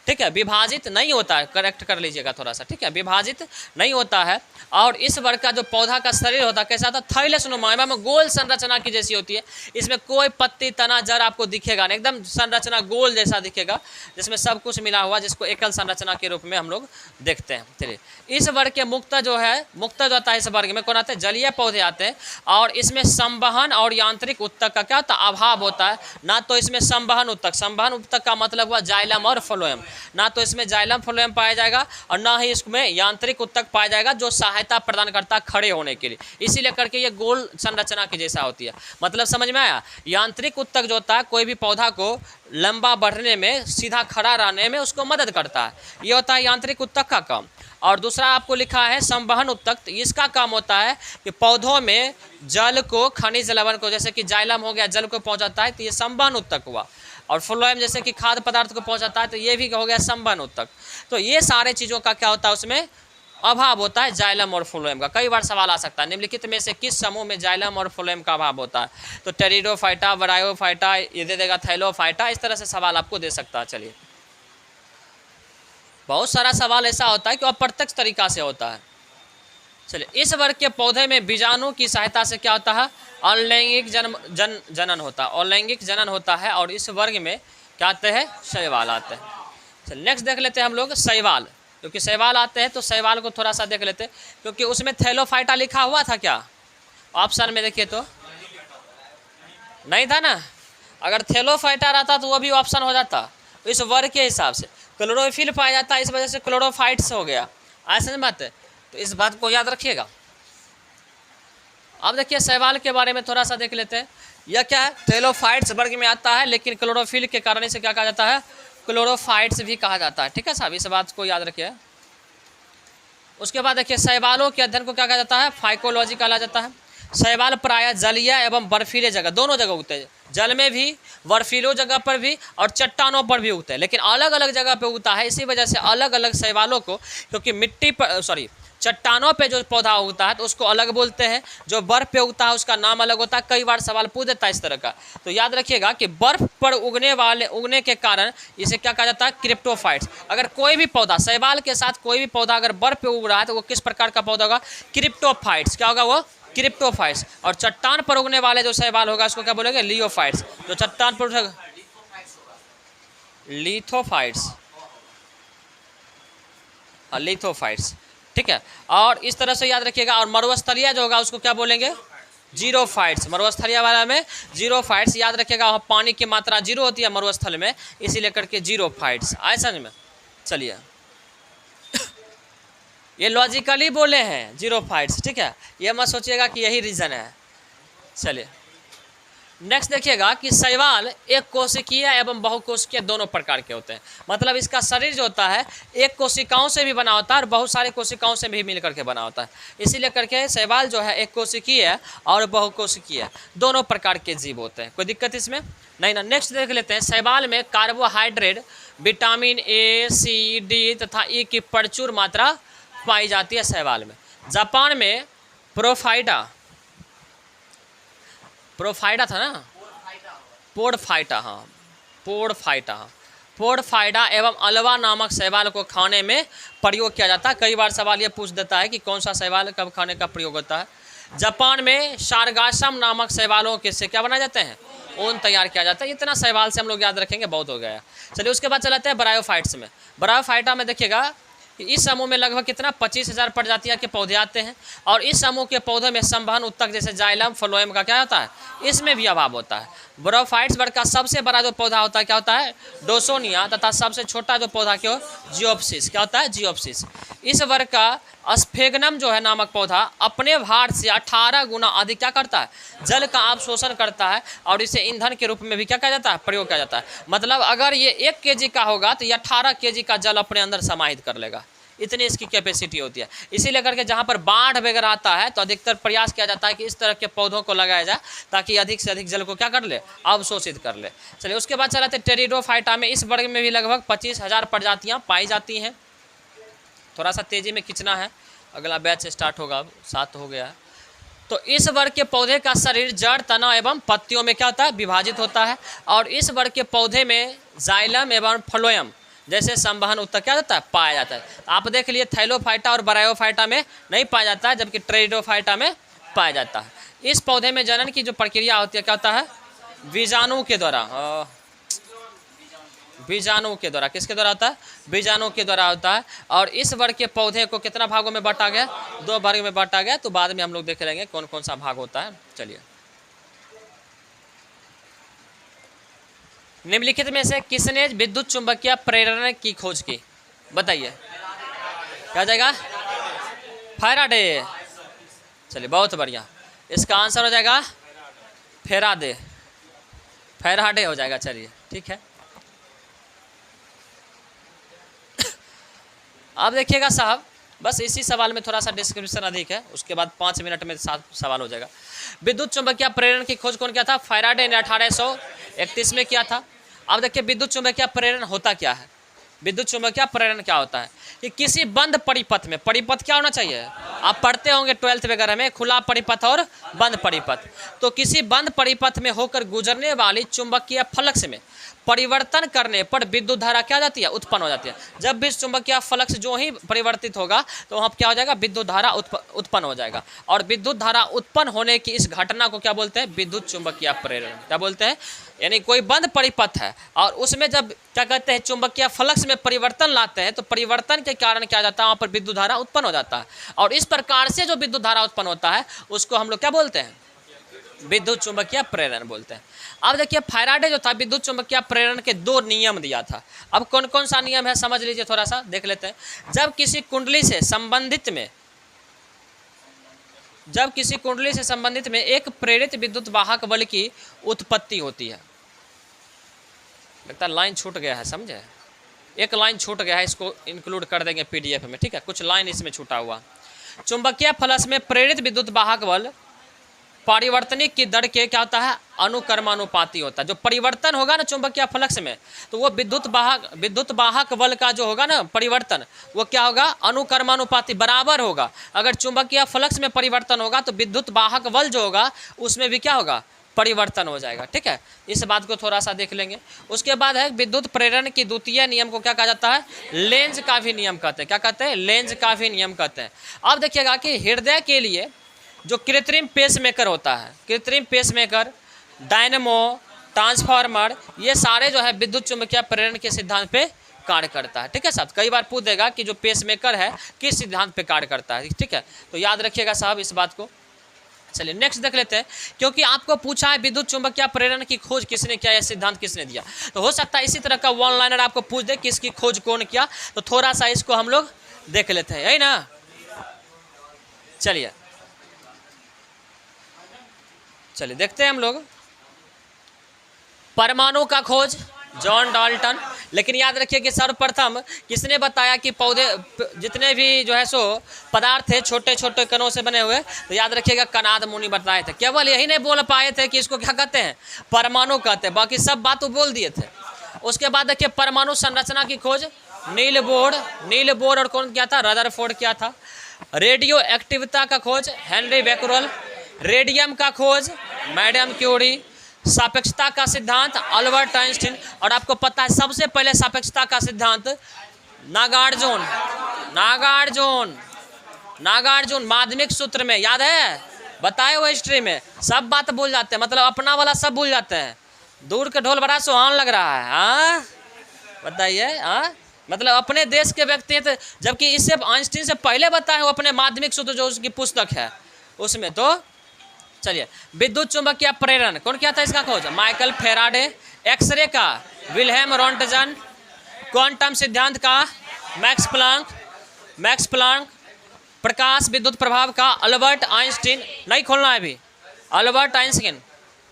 ठीक ठीक है, विभाजित नहीं होता है, करेक्ट कर लीजिएगा थोड़ा सा, ठीक है, विभाजित नहीं होता है। और इस वर्ग का जो पौधा का शरीर होता है कैसा होता है, थैलस नुमा में गोल संरचना की जैसी होती है। इसमें कोई पत्ती तना जड़ आपको दिखेगा नहीं, एकदम संरचना गोल जैसा दिखेगा, जिसमें सब कुछ मिला हुआ, जिसको एकल संरचना के रूप में हम लोग देखते हैं। चलिए, इस वर्ग के मुक्त जो होता है इस वर्ग में कौन आते हैं, जलीय पौधे आते हैं। और इसमें संवहन और यांत्रिक उत्तक का क्या होता है, अभाव होता है। ना तो इसमें संवहन उत्तक का मतलब हुआ जाइलम और फ्लोएम, ना तो इसमें जाइलम फ्लोएम पाया जाएगा और ना ही इसमें यांत्रिक उत्तक पाया जाएगा जो सहायता प्रदान करता है खड़े होने के लिए। इसीलिए करके ये गोल संरचना की जैसा होती है। मतलब समझ में आया, यांत्रिक उत्तक जो होता है कोई भी पौधा को लंबा बढ़ने में, सीधा खड़ा रहने में उसको मदद करता है, ये होता है यांत्रिक उत्तक का काम। और दूसरा आपको लिखा है संवहन उत्तक, इसका काम होता है कि पौधों में जल को, खनिज लवण को, जैसे कि जाइलम हो गया जल को पहुंचाता है तो ये संवहन उत्तक हुआ। और फ्लोएम जैसे कि खाद्य पदार्थ को पहुंचाता है तो ये भी हो गया संवहन उत्तक। तो ये सारे चीज़ों का क्या होता है, उसमें अभाव होता है जाइलम और फ्लोएम का। कई बार सवाल आ सकता है, निम्नलिखित में से किस समूह में जाइलम और फ्लोएम का अभाव होता है, तो टेरिडोफाइटा, ब्रायोफाइटा, ये दे देगा थैलोफाइटा, इस तरह से सवाल आपको दे सकता है। चलिए, बहुत सारा सवाल ऐसा होता है कि अप्रत्यक्ष तरीका से होता है। चलिए, इस वर्ग के पौधे में बीजाणु की सहायता से क्या होता है, अलैंगिक जनन होता है, अलैंगिक जनन होता है। और इस वर्ग में क्या आते हैं, शैवाल आते हैं। चलिए, नेक्स्ट देख लेते हैं हम लोग शैवाल, क्योंकि शैवाल आते हैं तो शैवाल को थोड़ा सा देख लेते हैं, क्योंकि उसमें थैलोफाइटा लिखा हुआ था क्या, ऑप्शन में देखिए तो नहीं था ना। अगर थैलोफाइटा रहता तो वो भी ऑप्शन हो जाता। तो इस वर्ग के हिसाब से क्लोरोफिल पाया जाता है, इस वजह से क्लोरोफाइट्स हो गया, ऐसा बात है। तो इस बात को याद रखिएगा। अब देखिए शैवाल के बारे में थोड़ा सा देख लेते हैं। यह क्या है, थैलोफाइट्स वर्ग में आता है, लेकिन क्लोरोफिल के कारण इसे क्या कहा जाता है, क्लोरोफाइट्स भी कहा जाता है। ठीक है साहब, इस बात को याद रखिए। उसके बाद देखिए शैवालों के अध्ययन को क्या कहा जाता है, फाइकोलॉजी कहा जाता है। शैवाल प्रायः जलीय एवं बर्फीले जगह, दोनों जगह उगते हैं, जल में भी, बर्फीलो जगह पर भी और चट्टानों पर भी उगते हैं, लेकिन अलग अलग जगह पे उगता है। इसी वजह से अलग अलग शैवालों को, क्योंकि मिट्टी पर चट्टानों पे जो पौधा उगता है तो उसको अलग बोलते हैं, जो बर्फ़ पे उगता है उसका नाम अलग होता है। कई बार सवाल पूछ देता है इस तरह का, तो याद रखिएगा कि बर्फ़ पर उगने के कारण इसे क्या कहा जाता है, क्रिप्टोफाइट्स। अगर कोई भी पौधा, शैवाल के साथ कोई भी पौधा अगर बर्फ़ पे उग रहा है तो वो किस प्रकार का पौधा होगा, क्रिप्टोफाइट्स। क्या होगा वो, क्रिप्टोफाइट्स। और चट्टान पर उगने वाले जो शैवाल होगा उसको क्या बोलेंगे, लियोफाइट्स। जो चट्टान पर उठेगा, लिथोफाइट्स, लिथोफाइट्स, ठीक है। और इस तरह से याद रखिएगा। और मरुस्थलीय जो होगा उसको क्या बोलेंगे, जीरोफाइट्स। मरुस्थलीय वाला में जीरोफाइट्स, याद रखिएगा वहाँ पानी की मात्रा जीरो होती है मरुस्थल में, इसीलिए करके जीरोफाइट्स, ऐसा नहीं में। चलिए, ये लॉजिकली बोले हैं जीरोफाइट्स, ठीक है, ये मत सोचिएगा कि यही रीज़न है। चलिए नेक्स्ट देखिएगा कि शैवाल एक कोशिकीय एवं बहुकोशिकीय दोनों प्रकार के होते हैं। मतलब इसका शरीर जो होता है एक कोशिकाओं से भी बना होता है और बहुत सारे कोशिकाओं से भी मिल करके बना होता है। इसीलिए करके शैवाल जो है एक कोशिकीय और बहुकोशिकीय दोनों प्रकार के जीव होते हैं। कोई दिक्कत इसमें नहीं ना। नेक्स्ट देख लेते हैं, शैवाल में carbohydrate, vitamin A, C, D तथा ई की प्रचुर मात्रा पाई जाती है शैवाल में। जापान में प्रोफाइटा था ना, पोडफाइटा, हाँ पोडफाइटा एवं अलवा नामक शैवाल को खाने में प्रयोग किया जाता है। कई बार सवाल ये पूछ देता है कि कौन सा शैवाल कब खाने का प्रयोग होता है। जापान में सारगासम नामक शैवालों के से क्या बनाए जाते हैं, ऊन तैयार किया जाता है। इतना शैवाल से हम लोग याद रखेंगे, बहुत हो गया। चलिए उसके बाद चलाते हैं ब्रायोफाइट्स में। ब्रायोफाइटा में देखिएगा इस समूह में लगभग कितना 25,000 प्रजातियां के पौधे आते हैं। और इस समूह के पौधों में संवहन उत्तक जैसे जाइलम, फ्लोएम का क्या होता है, इसमें भी अभाव होता है। ब्रायोफाइट्स वर्ग का सबसे बड़ा जो पौधा होता है क्या होता है, डोसोनिया, तथा सबसे छोटा जो पौधा क्यों, जियोप्सिस। क्या होता है, जियोप्सिस। इस वर्ग का स्फेगनम जो है नामक पौधा अपने भार से 18 गुना अधिक क्या करता है, जल का अवशोषण करता है और इसे ईंधन के रूप में भी क्या किया जाता है, प्रयोग किया जाता है। मतलब अगर ये 1 kg का होगा तो ये 18 kg का जल अपने अंदर समाहित कर लेगा, इतनी इसकी कैपेसिटी होती है। इसीलिए करके जहाँ पर बाढ़ वगैरह आता है तो अधिकतर प्रयास किया जाता है कि इस तरह के पौधों को लगाया जाए ताकि अधिक से अधिक जल को क्या कर ले, अवशोषित कर ले। चलिए उसके बाद चलाते टेरिडोफाइटा में। इस वर्ग में भी लगभग 25,000 प्रजातियाँ पाई जाती हैं। थोड़ा सा तेज़ी में खींचना है, अगला बैच स्टार्ट होगा, अब 7 हो गया। तो इस वर्ग के पौधे का शरीर जड़, तना एवं पत्तियों में क्या होता है, विभाजित होता है। और इस वर्ग के पौधे में जाइलम एवं फ्लोएम जैसे संवहन ऊतक क्या होता है, पाया जाता है। आप देख लिए थैलोफाइटा और ब्रायोफाइटा में नहीं पाया जाता है, जबकि टेरिडोफाइटा में पाया जाता है। इस पौधे में जनन की जो प्रक्रिया होती है क्या होता है, बीजाणु के द्वारा, बीजाणु के द्वारा, किसके द्वारा होता है, बीजाणु के द्वारा होता है। और इस वर्ग के पौधे को कितना भागों में बांटा गया, 2 वर्ग में बांटा गया। तो बाद में हम लोग देख लेंगे कौन कौन सा भाग होता है। चलिए, निम्नलिखित में से किसने विद्युत चुंबकीय प्रेरण की खोज की, बताइए, क्या जाएगा, फैराडे। चलिए, बहुत बढ़िया, इसका आंसर हो जाएगा फेराडे, फैराडे हो जाएगा। चलिए, ठीक है। अब देखिएगा साहब, बस इसी सवाल में थोड़ा सा डिस्क्रिप्शन अधिक है, उसके बाद 5 मिनट में 7 सवाल हो जाएगा। विद्युत चुंबकीय प्रेरण की खोज कौन किया था, फैराडे ने 1831 में किया था। अब देखिए विद्युत चुंबकीय प्रेरण होता क्या है। विद्युत चुंबकीय प्रेरण क्या होता है कि किसी बंद परिपथ में, परिपथ क्या होना चाहिए, आप पढ़ते होंगे 12th वगैरह में, खुला परिपथ और बंद परिपथ। तो किसी बंद परिपथ में होकर गुजरने वाली चुंबकीय फ्लक्स में परिवर्तन करने पर विद्युत धारा क्या जाती है, उत्पन्न हो जाती है। जब भी चुंबकीय फ्लक्स जो ही परिवर्तित होगा तो वहाँ क्या हो जाएगा, विद्युत धारा उत्पन्न हो जाएगा। और विद्युत धारा उत्पन्न होने की इस घटना को क्या बोलते हैं, विद्युत चुंबकीय प्रेरण। क्या बोलते हैं, यानी कोई बंद परिपथ है और उसमें जब क्या कहते हैं चुंबकीय फ्लक्स में परिवर्तन लाते हैं तो परिवर्तन के कारण क्या जाता है, वहाँ पर विद्युत धारा उत्पन्न हो जाता है। और इस प्रकार से जो विद्युत धारा उत्पन्न होता है उसको हम लोग क्या बोलते हैं, विद्युत चुंबकीय प्रेरण बोलते हैं। अब देखिए फैराडे जो था विद्युत चुंबकीय प्रेरण के 2 नियम दिया था। अब कौन कौन सा नियम है समझ लीजिए, थोड़ा सा देख लेते हैं। जब किसी कुंडली से संबंधित में एक प्रेरित विद्युत वाहक बल की उत्पत्ति होती है। लगता है लाइन छूट गया है, समझे, एक लाइन छूट गया है, इसको इंक्लूड कर देंगे PDF में, ठीक है, कुछ लाइन इसमें छूटा हुआ। चुंबकीय फ्लक्स में प्रेरित विद्युत वाहक बल परिवर्तनिक की दर के क्या होता है, अनुक्रमानुपाती होता है। जो परिवर्तन होगा ना चुंबकीय फ्लक्स में, तो वो विद्युत वाहक बल का जो होगा ना परिवर्तन, वो क्या होगा, अनुक्रमानुपाती बराबर होगा। अगर चुंबकीय फ्लक्स में परिवर्तन होगा तो विद्युत वाहक बल जो होगा उसमें भी क्या होगा, परिवर्तन हो जाएगा। ठीक है, इस बात को थोड़ा सा देख लेंगे। उसके बाद है विद्युत प्रेरण की द्वितीय नियम को क्या कहा जाता है, लेंज का भी नियम कहते हैं। क्या कहते हैं, लेंज का भी नियम कहते हैं। अब देखिएगा कि हृदय के लिए जो कृत्रिम पेसमेकर होता है, कृत्रिम पेसमेकर, डायनेमो, ट्रांसफार्मर, ये सारे जो है विद्युत चुंबकीय प्रेरण के सिद्धांत पे कार्य करता है। ठीक है साहब, कई बार पूछ देगा कि जो पेसमेकर है किस सिद्धांत पे कार्य करता है। ठीक है, तो याद रखिएगा साहब इस बात को। चलिए नेक्स्ट देख लेते हैं, क्योंकि आपको पूछा है विद्युत चुंबकीय प्रेरण की खोज किसने किया, यह सिद्धांत किसने दिया। तो हो सकता है इसी तरह का वन लाइनर आपको पूछ दे कि इसकी खोज कौन किया, तो थोड़ा सा इसको हम लोग देख लेते हैं, यही ना। चलिए देखते हैं हम लोग। परमाणु का खोज जॉन डाल्टन। लेकिन याद रखिए कि सर्वप्रथम किसने बताया कि पौधे जितने भी जो है सो पदार्थ थे छोटे छोटे कणों से बने हुए, तो याद रखिएगा कनाद मुनि बताए थे। केवल यही नहीं बोल पाए थे कि इसको क्या कहते हैं, परमाणु कहते हैं, बाकी सब बात वो बोल दिए थे। उसके बाद देखिए परमाणु संरचना की खोज नील बोर्ड और कौन किया था, रदरफोर्ड किया था। रेडियो एक्टिविता का खोज हेनरी बैकरल। रेडियम का खोज मैडम क्यूरी। सापेक्षता का सिद्धांत अल्बर्ट आइंस्टीन। और आपको पता है सबसे पहले सापेक्षता का सिद्धांत नागार्जुन माध्यमिक सूत्र में, याद है, बताए हुए हिस्ट्री में सब बात भूल जाते हैं, मतलब अपना वाला सब भूल जाते हैं। दूर के ढोल बड़ा सुहान लग रहा है, हाँ बताइए, हाँ मतलब अपने देश के व्यक्ति हैं, जबकि इससे आइंस्टीन से पहले बताए वो अपने माध्यमिक सूत्र जो उसकी पुस्तक है उसमें। तो चलिए विद्युत चुंबकीय प्रेरण कौन किया था, इसका खोज माइकल फेराडे। एक्सरे का विल्हेम रॉन्टजन। क्वांटम सिद्धांत का मैक्स प्लांक। प्रकाश विद्युत प्रभाव का अल्बर्ट आइंस्टीन, नहीं खोलना है अभी, अल्बर्ट आइंस्टीन।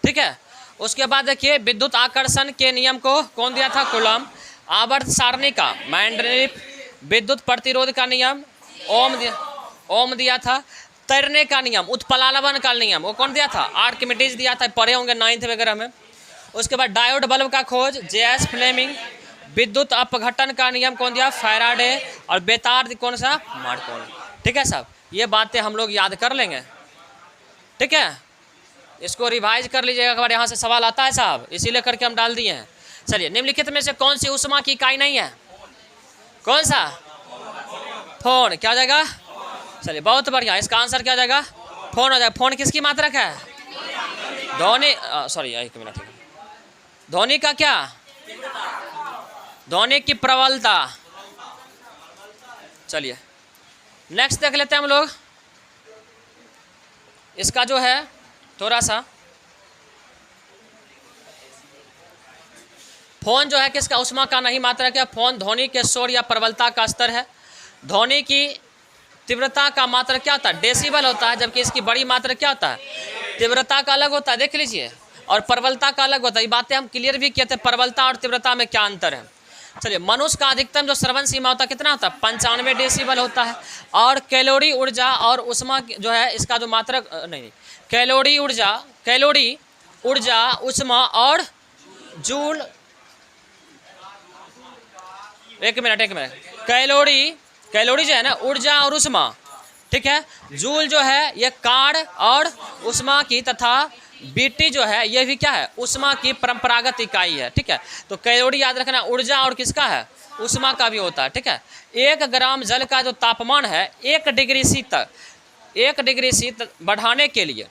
ठीक है, उसके बाद देखिए विद्युत आकर्षण के नियम को कौन दिया था, कूलॉम। आवर्त सारणी का मैंडलीफ। विद्युत प्रतिरोध का नियम ओम दिया था। तैरने का नियम, उत्प्लावन का नियम, वो कौन दिया था, आर्किमिडीज दिया था, पढ़े होंगे 9th वगैरह में। उसके बाद डायोड बल्ब का खोज J.S. फ्लेमिंग। विद्युत अपघटन का नियम कौन दिया, फैराडे। और बेतार कौन सा, मार्कोनी। ठीक है साहब, ये बातें हम लोग याद कर लेंगे। ठीक है, इसको रिवाइज कर लीजिएगा, अगर यहाँ से सवाल आता है साहब, इसीलिए करके हम डाल दिए हैं। चलिए निम्नलिखित में से कौन सी उष्मा की इकाई नहीं है, कौन सा? फोन। क्या हो जाएगा? चलिए बहुत बढ़िया, इसका आंसर क्या हो जाएगा? फोन हो जाएगा। फोन किसकी मात्रक है? ध्वनि, सॉरी एक मिनट, ध्वनि का क्या? ध्वनि की प्रबलता। चलिए नेक्स्ट देख लेते हैं हम लोग। इसका जो है थोड़ा सा, फोन जो है किसका? ऊष्मा का नहीं मात्रक है। फोन ध्वनि के शोर या प्रबलता का स्तर है। ध्वनि की तीव्रता का मात्रक क्या होता है? डेसिबल होता है, जबकि इसकी बड़ी मात्रक क्या होता है? तीव्रता का अलग होता है, देख लीजिए, और प्रबलता का अलग होता है। ये बातें हम क्लियर भी किए थे, प्रबलता और तीव्रता में क्या अंतर है। चलिए, मनुष्य का अधिकतम जो श्रवण सीमा होता है कितना होता है? 95 डेसिबल होता है। और कैलोरी ऊर्जा और ऊष्मा जो है इसका जो मात्रक नहीं, कैलोरी ऊर्जा ऊष्मा और जूल, एक मिनट, कैलोरी जो है ना, ऊर्जा और ऊष्मा, ठीक है। जूल जो है ये कार और ऊष्मा की, तथा बीटी जो है ये भी क्या है? ऊष्मा की परंपरागत इकाई है, ठीक है। तो कैलोरी याद रखना ऊर्जा और किसका है? ऊष्मा का भी होता है, ठीक है। 1 ग्राम जल का जो तापमान है 1 डिग्री सी तक बढ़ाने के लिए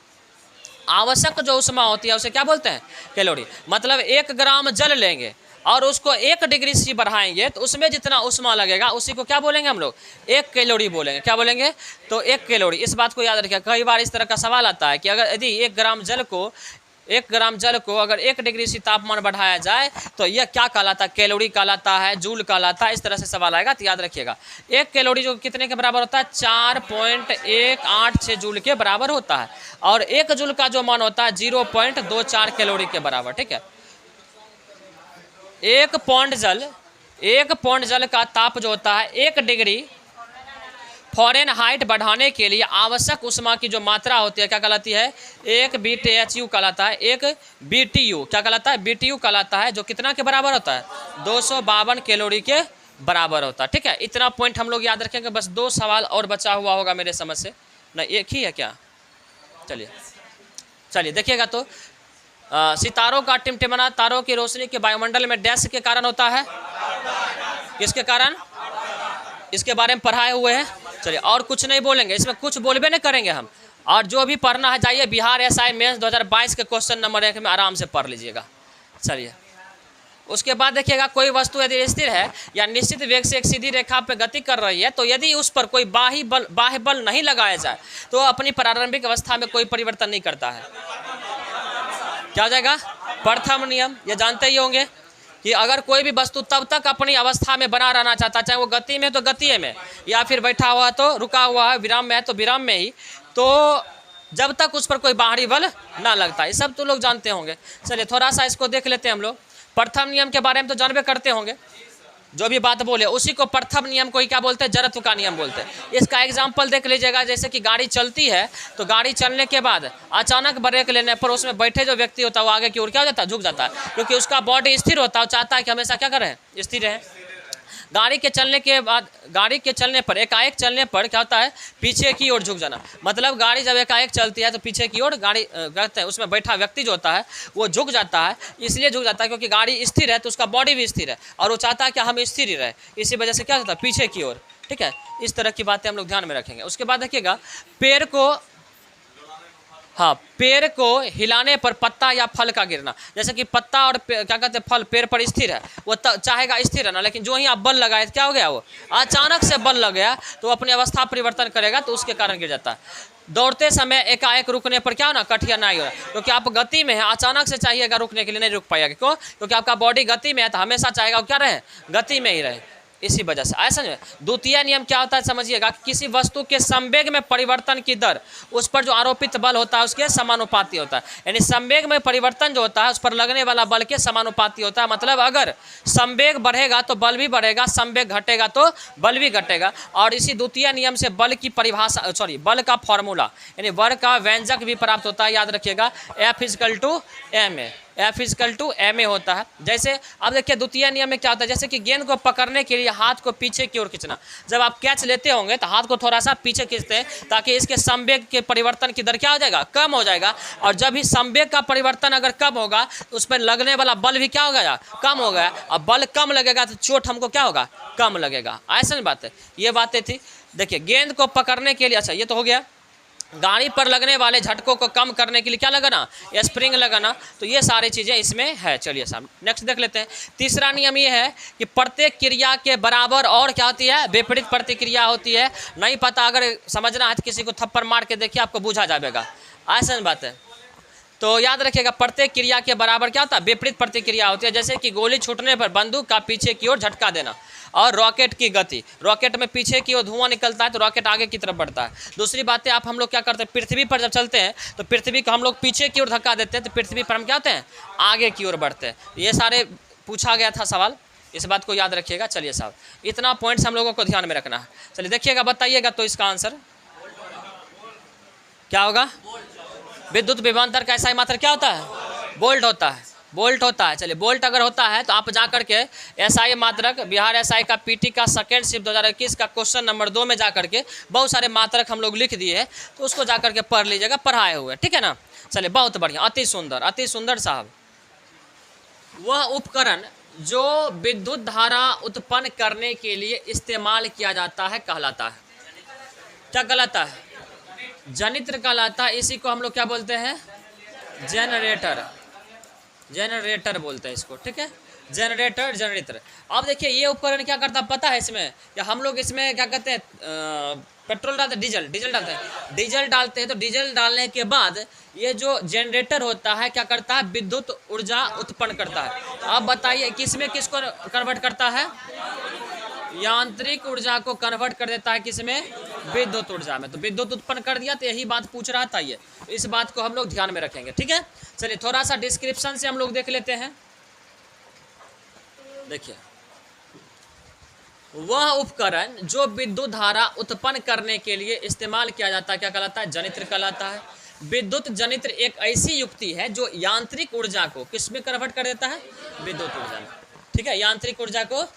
आवश्यक जो ऊष्मा होती है उसे क्या बोलते हैं? कैलोरी। मतलब 1 ग्राम जल लेंगे और उसको 1 डिग्री सी बढ़ाएंगे तो उसमें जितना ऊष्मा लगेगा उसी को क्या बोलेंगे हम लोग? 1 कैलोरी बोलेंगे। क्या बोलेंगे? तो 1 कैलोरी। इस बात को याद रखिए, कई बार इस तरह का सवाल आता है कि अगर यदि 1 ग्राम जल को अगर 1 डिग्री सी तापमान बढ़ाया जाए तो यह क्या कहलाता है? कैलोरी कहलाता है, जूल कहलाता है। इस तरह से सवाल आएगा तो याद रखिएगा। 1 कैलोरी जो कितने के बराबर होता है? 4.186 जूल के बराबर होता है। और 1 जूल का जो मान होता है 0.24 कैलोरी के बराबर, ठीक है। 1 पौंड जल का ताप जो होता है 1 डिग्री फ़ारेनहाइट बढ़ाने के लिए आवश्यक ऊष्मा की जो मात्रा होती है क्या कहलाती है? 1 BTU कहलाता है। 1 BTU क्या कहलाता है? BTU कहलाता है, जो कितना के बराबर होता है? 252 कैलोरी के बराबर होता है, ठीक है। इतना पॉइंट हम लोग याद रखेंगे। बस 2 सवाल और बचा हुआ होगा मेरे समझ से, नहीं एक ही है क्या? चलिए देखिएगा तो सितारों का टिमटिमाना तारों की रोशनी के वायुमंडल में डैश के कारण होता है। किसके कारण? इसके बारे में पढ़ाए हुए हैं। चलिए और कुछ नहीं बोलेंगे, इसमें कुछ बोलबे नहीं करेंगे हम। और जो भी पढ़ना है जाइए बिहार SI मेंस 2022 के क्वेश्चन नंबर 1 में आराम से पढ़ लीजिएगा। चलिए उसके बाद देखिएगा, कोई वस्तु यदि स्थिर है या निश्चित वेग से एक सीधी रेखा पर गति कर रही है तो यदि उस पर कोई बाह्य बल नहीं लगाया जाए तो अपनी प्रारंभिक अवस्था में कोई परिवर्तन नहीं करता है। क्या हो जाएगा? प्रथम नियम। ये जानते ही होंगे कि अगर कोई भी वस्तु तब तक अपनी अवस्था में बना रहना चाहता है, चाहे वो गति में तो गति में, या फिर बैठा हुआ तो रुका हुआ है, विराम में है तो विराम में ही, तो जब तक उस पर कोई बाहरी बल ना लगता है। ये सब तो लोग जानते होंगे। चलिए थोड़ा सा इसको देख लेते हैं हम लोग। प्रथम नियम के बारे में तो जानबे करते होंगे, जो भी बात बोले उसी को प्रथम नियम को ही क्या बोलते हैं? जड़त्व का नियम बोलते हैं। इसका एग्जाम्पल देख लीजिएगा, जैसे कि गाड़ी चलती है तो गाड़ी चलने के बाद अचानक ब्रेक लेने पर उसमें बैठे जो व्यक्ति होता है वो आगे की ओर क्या हो जाता है? झुक जाता है, क्योंकि उसका बॉडी स्थिर होता है, वो चाहता है कि हमेशा क्या करें? स्थिर रहे। गाड़ी के चलने पर एकाएक चलने पर क्या होता है? पीछे की ओर झुक जाना। मतलब गाड़ी जब एकाएक चलती है तो पीछे की ओर गाड़ी कहते हैं उसमें बैठा व्यक्ति जो होता है वो झुक जाता है। इसलिए झुक जाता है क्योंकि गाड़ी स्थिर है तो उसका बॉडी भी स्थिर है और वो चाहता है कि हम स्थिर ही रहे, इसी वजह से क्या होता है? पीछे की ओर, ठीक है। इस तरह की बातें हम लोग ध्यान में रखेंगे। उसके बाद देखिएगा, पेड़ को हिलाने पर पत्ता या फल का गिरना। जैसे कि पत्ता और क्या कहते हैं फल पेड़ पर स्थिर है, वो चाहेगा स्थिर रहना, लेकिन जो ही आप बल लगाए क्या हो गया? वो अचानक से बल लग गया तो अपनी अवस्था परिवर्तन करेगा तो उसके कारण गिर जाता है। दौड़ते समय एकाएक रुकने पर क्या होना? कठिनाई हो रहा है, क्योंकि आप गति में है, अचानक से चाहिएगा रुकने के लिए नहीं रुक पाएगा। क्यों? क्योंकि आपका बॉडी गति में है तो हमेशा चाहेगा वो क्या रहे? गति में ही रहे। इसी वजह से ऐसा समझे। द्वितीय नियम क्या होता है समझिएगा, किसी वस्तु के संवेग में परिवर्तन की दर उस पर जो आरोपित बल होता है उसके समानुपाती होता है। यानी संवेग में परिवर्तन जो होता है उस पर लगने वाला बल के समानुपाती होता है। मतलब अगर संवेग बढ़ेगा तो बल भी बढ़ेगा, संवेग घटेगा तो बल भी घटेगा। और इसी द्वितीय नियम से बल की परिभाषा बल का फॉर्मूला यानी बल का व्यंजक भी प्राप्त होता है। याद रखिएगा, F = ma। F equal to ma होता है। जैसे अब देखिए द्वितीय नियम में क्या होता है, जैसे कि गेंद को पकड़ने के लिए हाथ को पीछे की ओर खींचना। जब आप कैच लेते होंगे तो हाथ को थोड़ा सा पीछे खींचते हैं ताकि इसके संवेग के परिवर्तन की दर क्या हो जाएगा, कम हो जाएगा। और जब ही संवेग का परिवर्तन अगर कम होगा तो उस पर लगने वाला बल भी क्या हो गया, कम हो गया। और बल कम लगेगा तो चोट हमको क्या होगा, कम लगेगा। ऐसा नहीं बात है, ये बातें थी। देखिए गेंद को पकड़ने के लिए, अच्छा ये तो हो गया। गाड़ी पर लगने वाले झटकों को कम करने के लिए क्या लगाना, स्प्रिंग लगाना। तो ये सारी चीज़ें इसमें है। चलिए साहब नेक्स्ट देख लेते हैं। तीसरा नियम ये है कि प्रत्येक क्रिया के बराबर और क्या होती है, विपरीत प्रतिक्रिया होती है। नहीं पता अगर समझना है तो किसी को थप्पड़ मार के देखिए, आपको बूझा जाएगा। ऐसा बात है, तो याद रखिएगा प्रत्येक क्रिया के बराबर क्या होता है, विपरीत प्रतिक्रिया होती है। जैसे कि गोली छूटने पर बंदूक का पीछे की ओर झटका देना। और रॉकेट की गति, रॉकेट में पीछे की ओर धुआं निकलता है तो रॉकेट आगे की तरफ बढ़ता है। दूसरी बात है, आप हम लोग क्या करते हैं, पृथ्वी पर जब चलते हैं तो पृथ्वी को हम लोग पीछे की ओर धक्का देते हैं तो पृथ्वी पर हम क्या होते हैं, आगे की ओर बढ़ते हैं। ये सारे पूछा गया था सवाल, इस बात को याद रखिएगा। चलिए साहब इतना पॉइंट्स हम लोगों को ध्यान में रखना है। चलिए देखिएगा, बताइएगा तो इसका आंसर क्या होगा। विद्युत विभवांतर का एसआई मात्रक क्या होता है, वोल्ट होता है, वोल्ट होता है। चलिए वोल्ट अगर होता है तो आप जा करके एसआई मात्रक, बिहार एसआई का पीटी का सेकेंड शिफ्ट 2021 का क्वेश्चन नंबर 2 में जा करके बहुत सारे मात्रक हम लोग लिख दिए हैं, तो उसको जा करके पढ़ लीजिएगा, पढ़ाए हुए, ठीक है ना। चलिए बहुत बढ़िया, अति सुंदर, अति सुंदर साहब। वह उपकरण जो विद्युत धारा उत्पन्न करने के लिए इस्तेमाल किया जाता है कहलाता है, क्या कहलाता है, जनित्र कहलाता है। इसी को हम लोग क्या बोलते हैं, जनरेटर, जनरेटर बोलते हैं इसको, ठीक है, जनरेटर, जनरेटर। अब देखिए ये उपकरण क्या करता है पता है, इसमें या हम लोग इसमें क्या कहते हैं, पेट्रोल डालते हैं, डीजल डालते हैं, डीजल डालते हैं। तो डीजल डालने के बाद ये जो जनरेटर होता है क्या करता है, विद्युत ऊर्जा उत्पन्न करता है। तो अब बताइए किसमें किसको कन्वर्ट करता है, यांत्रिक ऊर्जा को कन्वर्ट कर देता है किसमें, विद्युत ऊर्जा में। तो विद्युत उत्पन्न कर दिया, तो यही बात पूछ रहा था ये, तो इस बात को हम लोग ध्यान में रखेंगे, ठीक है। चलिए थोड़ा सा डिस्क्रिप्शन से हम लोग देख लेते हैं। देखिए वह उपकरण जो विद्युत धारा उत्पन्न करने के लिए इस्तेमाल किया जाता है क्या कहलाता है, जनित्र कहलाता है। विद्युत जनित्र एक ऐसी युक्ति है जो यांत्रिक ऊर्जा को किसमें कन्वर्ट कर देता है, विद्युत ऊर्जा में, ठीक है, यांत्रिक ऊर्जा को।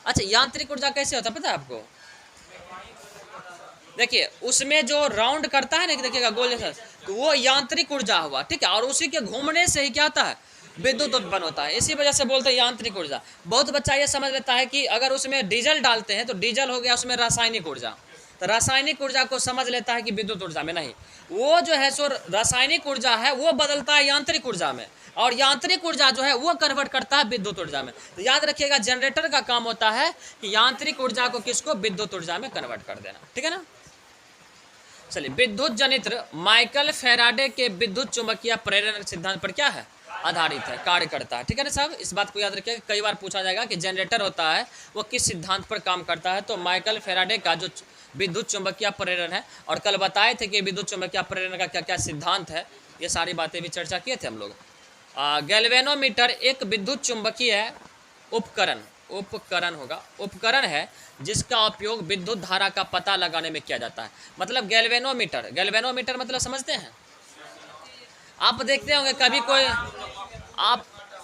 अच्छा यांत्रिक ऊर्जा कैसे होता है पता है आपको, देखिए उसमें जो राउंड करता है ना, देखिएगा गोल जैसा, तो वो यांत्रिक ऊर्जा हुआ, ठीक है। और उसी के घूमने से ही क्या होता है, विद्युत उत्पन्न होता है। इसी वजह से बोलते हैं यांत्रिक ऊर्जा। बहुत बच्चा ये समझ लेता है कि अगर उसमें डीजल डालते हैं तो डीजल हो गया उसमें रासायनिक ऊर्जा, तो रासायनिक ऊर्जा को समझ लेता है कि विद्युत ऊर्जा में। नहीं, वो जो है सो रासायनिक ऊर्जा है वो बदलता है यांत्रिक ऊर्जा में, और यांत्रिक ऊर्जा जो है वो कन्वर्ट करता है विद्युत ऊर्जा में। तो याद रखिएगा जनरेटर का काम होता है कि यांत्रिक ऊर्जा को किसको, विद्युत ऊर्जा में कन्वर्ट कर देना, ठीक है ना। चलिए विद्युत जनित्र माइकल फेराडे के विद्युत चुंबकीय प्रेरण सिद्धांत पर क्या है, आधारित है, कार्य करता है, ठीक है ना साहब। इस बात को याद रखिएगा, कई बार पूछा जाएगा कि जनरेटर होता है वो किस सिद्धांत पर काम करता है, तो माइकल फेराडे का जो विद्युत चुंबकीय प्रेरण है। और कल बताए थे कि विद्युत चुंबकीय प्रेरण का क्या क्या सिद्धांत है, ये सारी बातें भी चर्चा किए थे हम लोग। गैल्वेनोमीटर एक विद्युत चुंबकीय उपकरण है जिसका उपयोग विद्युत धारा का पता लगाने में किया जाता है। मतलब गैल्वेनोमीटर मतलब समझते हैं आप, देखते होंगे कभी कोई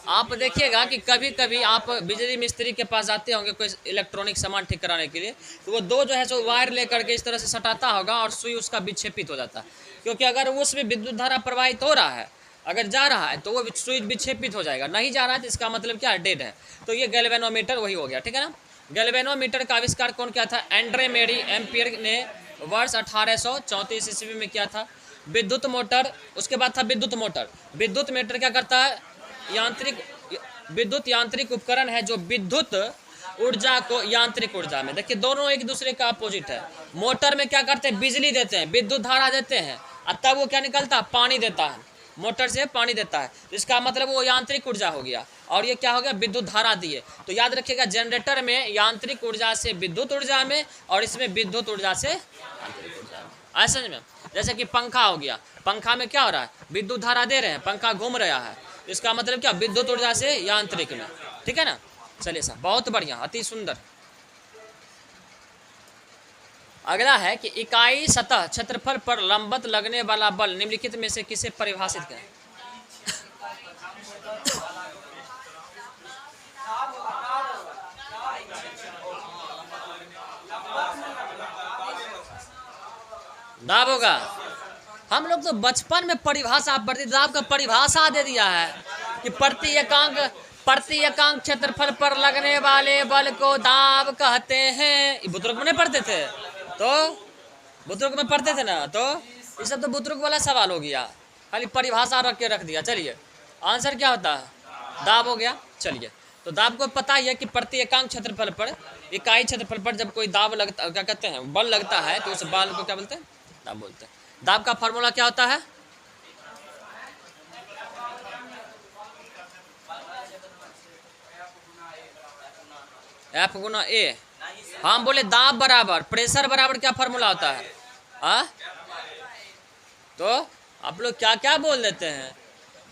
आप देखिएगा कि कभी कभी आप बिजली मिस्त्री के पास जाते होंगे कोई इलेक्ट्रॉनिक सामान ठीक कराने के लिए, तो वो दो जो है सो वायर लेकर के इस तरह से सटाता होगा और सुई उसका विक्षेपित हो जाता है, क्योंकि अगर उसमें विद्युत धारा प्रवाहित हो रहा है, अगर जा रहा है तो वो स्विच विक्षेपित हो जाएगा, नहीं जा रहा है तो इसका मतलब क्या है, डेड है। तो ये गैल्वेनोमीटर वही हो गया, ठीक है ना। गैल्वेनोमीटर का आविष्कार कौन किया था, एंड्रे मेरी एम्पियर ने वर्ष 1834 ईस्वी में किया था। विद्युत मोटर, उसके बाद था विद्युत मोटर। विद्युत मोटर क्या करता है, विद्युत यांत्रिक उपकरण है जो विद्युत ऊर्जा को यांत्रिक ऊर्जा में, देखिए दोनों एक दूसरे का अपोजिट है। मोटर में क्या करते हैं, बिजली देते हैं, विद्युत धारा देते हैं, और तब वो क्या निकलता है, पानी देता है, मोटर से पानी देता है, इसका मतलब वो यांत्रिक ऊर्जा हो गया। और ये क्या हो गया, विद्युत धारा दिए। तो याद रखिएगा जनरेटर में यांत्रिक ऊर्जा से विद्युत ऊर्जा में, और इसमें विद्युत ऊर्जा से यांत्रिक ऊर्जा में। ऐसे में जैसे कि पंखा हो गया, पंखा में क्या हो रहा है, विद्युत धारा दे रहे हैं, पंखा घूम रहा है, इसका मतलब क्या, विद्युत ऊर्जा से यांत्रिक में, ठीक है ना। चलिए साहब बहुत बढ़िया, अति सुंदर। अगला है कि इकाई सतह क्षेत्रफल पर लंबवत लगने वाला बल निम्नलिखित में से किसे परिभाषित करें। दाब होगा। हम लोग तो बचपन में परिभाषा पढ़ते, दाब का परिभाषा दे दिया है कि प्रति एकांक क्षेत्रफल पर लगने वाले बल को दाब कहते हैं। ये बुजुर्ग में नहीं पढ़ते थे? तो बुजुर्ग में पढ़ते थे ना, तो ये सब तो बुजुर्ग वाला सवाल हो गया, खाली परिभाषा रख दिया। चलिए आंसर क्या होता है? दाब हो गया। चलिए, तो दाब को पता ही है कि प्रति एकांक क्षेत्रफल पर, इकाई क्षेत्रफल पर जब कोई दाब लगता, क्या कहते हैं, बल लगता है, तो उस बल को क्या बोलते हैं? दाब बोलते हैं। दाब का फॉर्मूला क्या होता है? F Guna A। हम बोले दाब बराबर प्रेशर बराबर क्या फॉर्मूला होता है? तो आप लोग क्या क्या बोल देते हैं।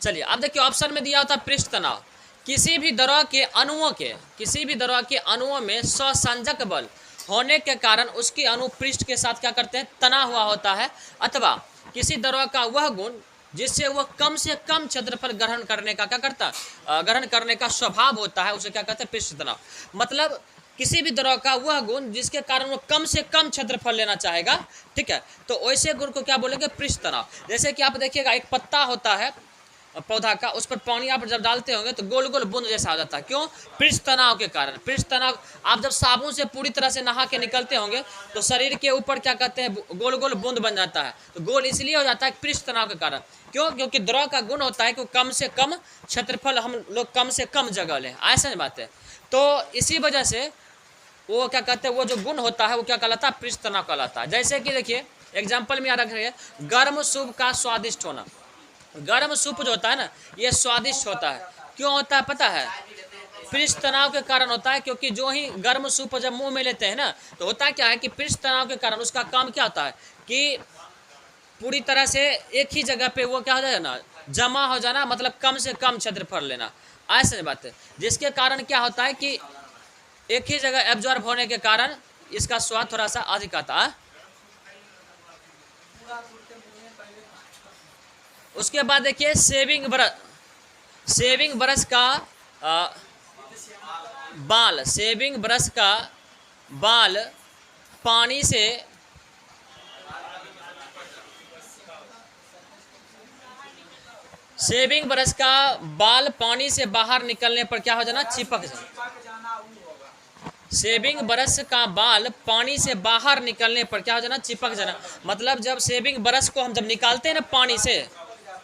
चलिए अब देखिए, ऑप्शन में दिया होता है पृष्ठ तनाव। किसी भी द्रव के अणुओं में स्वसंजक बल होने के कारण उसके अणु पृष्ठ के साथ क्या करते हैं? तना हुआ होता है। अथवा किसी द्रव का वह गुण जिससे वह कम से कम क्षेत्रफल ग्रहण करने का क्या करता है? ग्रहण करने का स्वभाव होता है, उसे क्या कहते हैं? पृष्ठ तनाव। मतलब किसी भी द्रव का वह गुण जिसके कारण वो कम से कम क्षेत्रफल लेना चाहेगा, ठीक है, तो वैसे गुण को क्या बोलेंगे? पृष्ठ तनाव। जैसे कि आप देखिएगा, एक पत्ता होता है पौधा का, उस पर पानी आप जब डालते होंगे तो गोल गोल बूंद जैसा हो जाता है। क्यों? पृष्ठ तनाव के कारण। पृष्ठ तनाव, आप जब साबुन से पूरी तरह से नहा के निकलते होंगे तो शरीर के ऊपर क्या कहते हैं? गोल गोल बूंद बन जाता है। तो गोल इसलिए हो जाता है पृष्ठ तनाव के कारण। क्यों? क्योंकि द्रव का गुण होता है कि कम से कम क्षेत्रफल, हम लोग कम से कम जगह लें, ऐसा बात है। तो इसी वजह से वो क्या कहते हैं, वो जो गुण होता है वो क्या कहलाता है? पृष्ठ तनाव कहलाता है। जैसे कि देखिए एग्जाम्पल में याद रखिए, गर्म सूप का स्वादिष्ट होना। गर्म सूप जो होता है ना, ये स्वादिष्ट होता है। क्यों होता है पता है? पृष्ठ तनाव के कारण होता है। क्योंकि जो ही गर्म सूप जब मुंह में लेते हैं ना, तो होता क्या है कि पृष्ठ तनाव के कारण उसका काम क्या होता है कि पूरी तरह से एक ही जगह पे वो क्या हो जाए ना, जमा हो जाना, मतलब कम से कम क्षेत्रफल लेना, ऐसे बात है। जिसके कारण क्या होता है कि एक ही जगह एब्जॉर्ब होने के कारण इसका स्वाद थोड़ा सा अधिक आता है। उसके बाद देखिए सेविंग ब्रश का बाल, सेविंग ब्रश का बाल पानी से बाहर निकलने पर क्या हो जाना? चिपक जाना। सेविंग ब्रश का बाल पानी से बाहर निकलने पर क्या हो जाना? चिपक जाना। मतलब जब सेविंग ब्रश को हम जब निकालते हैं ना पानी से,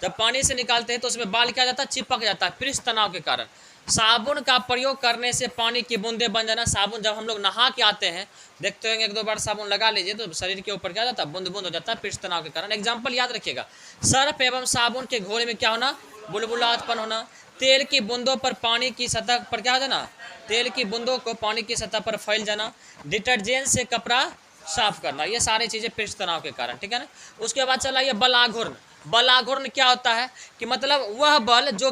जब पानी से निकालते हैं तो उसमें बाल क्या जाता है? चिपक जाता है, पृष्ठ तनाव के कारण। साबुन का प्रयोग करने से पानी की बूंदे बन जाना। साबुन जब हम लोग नहा के आते हैं, देखते होंगे एक दो बार साबुन लगा लीजिए तो शरीर के ऊपर क्या जाता है? बूंद बूंद हो जाता है, पृष्ठ तनाव के कारण। एग्जाम्पल याद रखिएगा, सर्फ एवं साबुन के घोले में क्या होना? बुलबुला उत्पन्न होना। तेल की बूंदों पर पानी की सतह पर क्या हो जाना? तेल की बूंदों को पानी की सतह पर फैल जाना। डिटर्जेंट से कपड़ा साफ करना, ये सारी चीजें पृष्ठ तनाव के कारण, ठीक है ना। उसके बाद चला ये बल आघूर्ण। बल आघूर्ण क्या होता है कि मतलब वह बल जो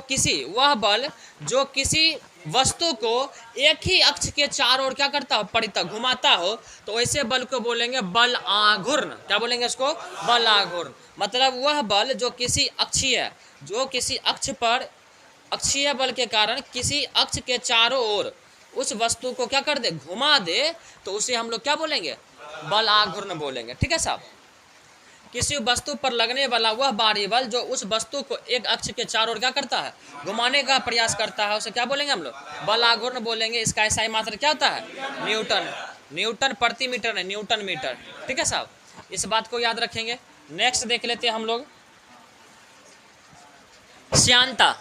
किसी वस्तु को एक ही अक्ष के चारों ओर क्या करता हो? परितः घुमाता हो, तो ऐसे बल को बोलेंगे बल आघूर्ण। क्या बोलेंगे इसको? बल आघूर्ण। मतलब वह बल जो किसी अक्ष पर अक्षीय बल के कारण किसी अक्ष के चारों ओर उस वस्तु को क्या कर दे? घुमा दे, तो उसे हम लोग क्या बोलेंगे? बल आघूर्ण बोलेंगे, ठीक है साहब। किसी वस्तु पर लगने वाला वह बाहरी बल जो उस वस्तु को एक अक्ष के चारों ओर क्या करता है? घुमाने का प्रयास करता है, उसे क्या बोलेंगे हम लोग? बल आघूर्ण बोलेंगे। इसका ऐसा ही मात्रा क्या होता है? न्यूटन प्रति मीटर है, न्यूटन मीटर, ठीक है साहब। इस बात को याद रखेंगे। नेक्स्ट देख लेते हैं हम लोग श्यानता।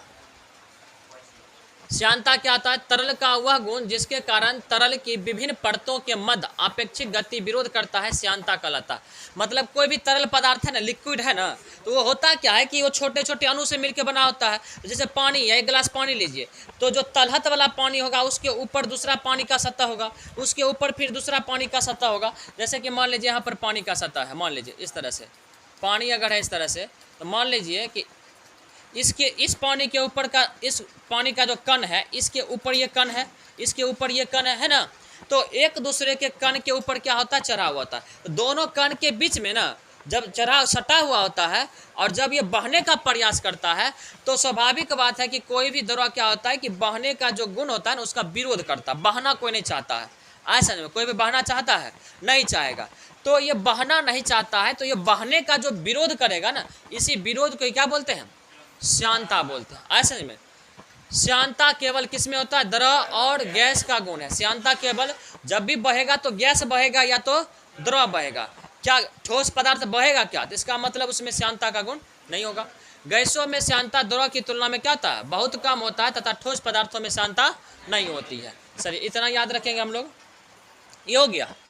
श्यानता क्या होता है? तरल का वह गुण जिसके कारण तरल की विभिन्न परतों के मध्य अपेक्षित गति विरोध करता है, श्यानता कहलाता है। मतलब कोई भी तरल पदार्थ है ना, लिक्विड है ना, तो वो होता क्या है कि वो छोटे छोटे अणु से मिलकर बना होता है। जैसे पानी है, एक गिलास पानी लीजिए, तो जो तलहट वाला पानी होगा उसके ऊपर दूसरा पानी का सतह होगा, उसके ऊपर फिर दूसरा पानी का सतह होगा। जैसे कि मान लीजिए यहाँ पर पानी का सतह है, मान लीजिए इस तरह से पानी अगर है इस तरह से, तो मान लीजिए कि इस पानी के ऊपर का, इस पानी का जो कण है, इसके ऊपर ये कण है, इसके ऊपर ये कण है ना, तो एक दूसरे के कण के ऊपर क्या होता है? चढ़ा हुआ होता है। तो दोनों कण के बीच में ना जब चढ़ा सटा हुआ होता है और जब ये बहने का प्रयास करता है तो स्वाभाविक बात है कि कोई भी द्रव क्या होता है कि बहने का जो गुण होता है ना उसका विरोध करता है। बहना कोई नहीं चाहता है, ऐसा नहीं, कोई भी बहना चाहता है नहीं चाहेगा। तो ये बहना नहीं चाहता है तो ये बहने का जो विरोध करेगा ना, इसी विरोध को क्या बोलते हैं? श्यानता बोलते हैं। ऐसा नहीं में श्यानता केवल किस में होता है? द्रव और गैस का गुण है। श्यानता केवल जब भी बहेगा तो गैस बहेगा या तो द्रव बहेगा। क्या ठोस पदार्थ बहेगा क्या? तो इसका मतलब उसमें श्यानता का गुण नहीं होगा। गैसों में श्यानता द्रव की तुलना में क्या होता है? बहुत कम होता है, तथा ठोस पदार्थों में श्यानता नहीं होती है। सर इतना याद रखेंगे हम लोग, ये हो गया।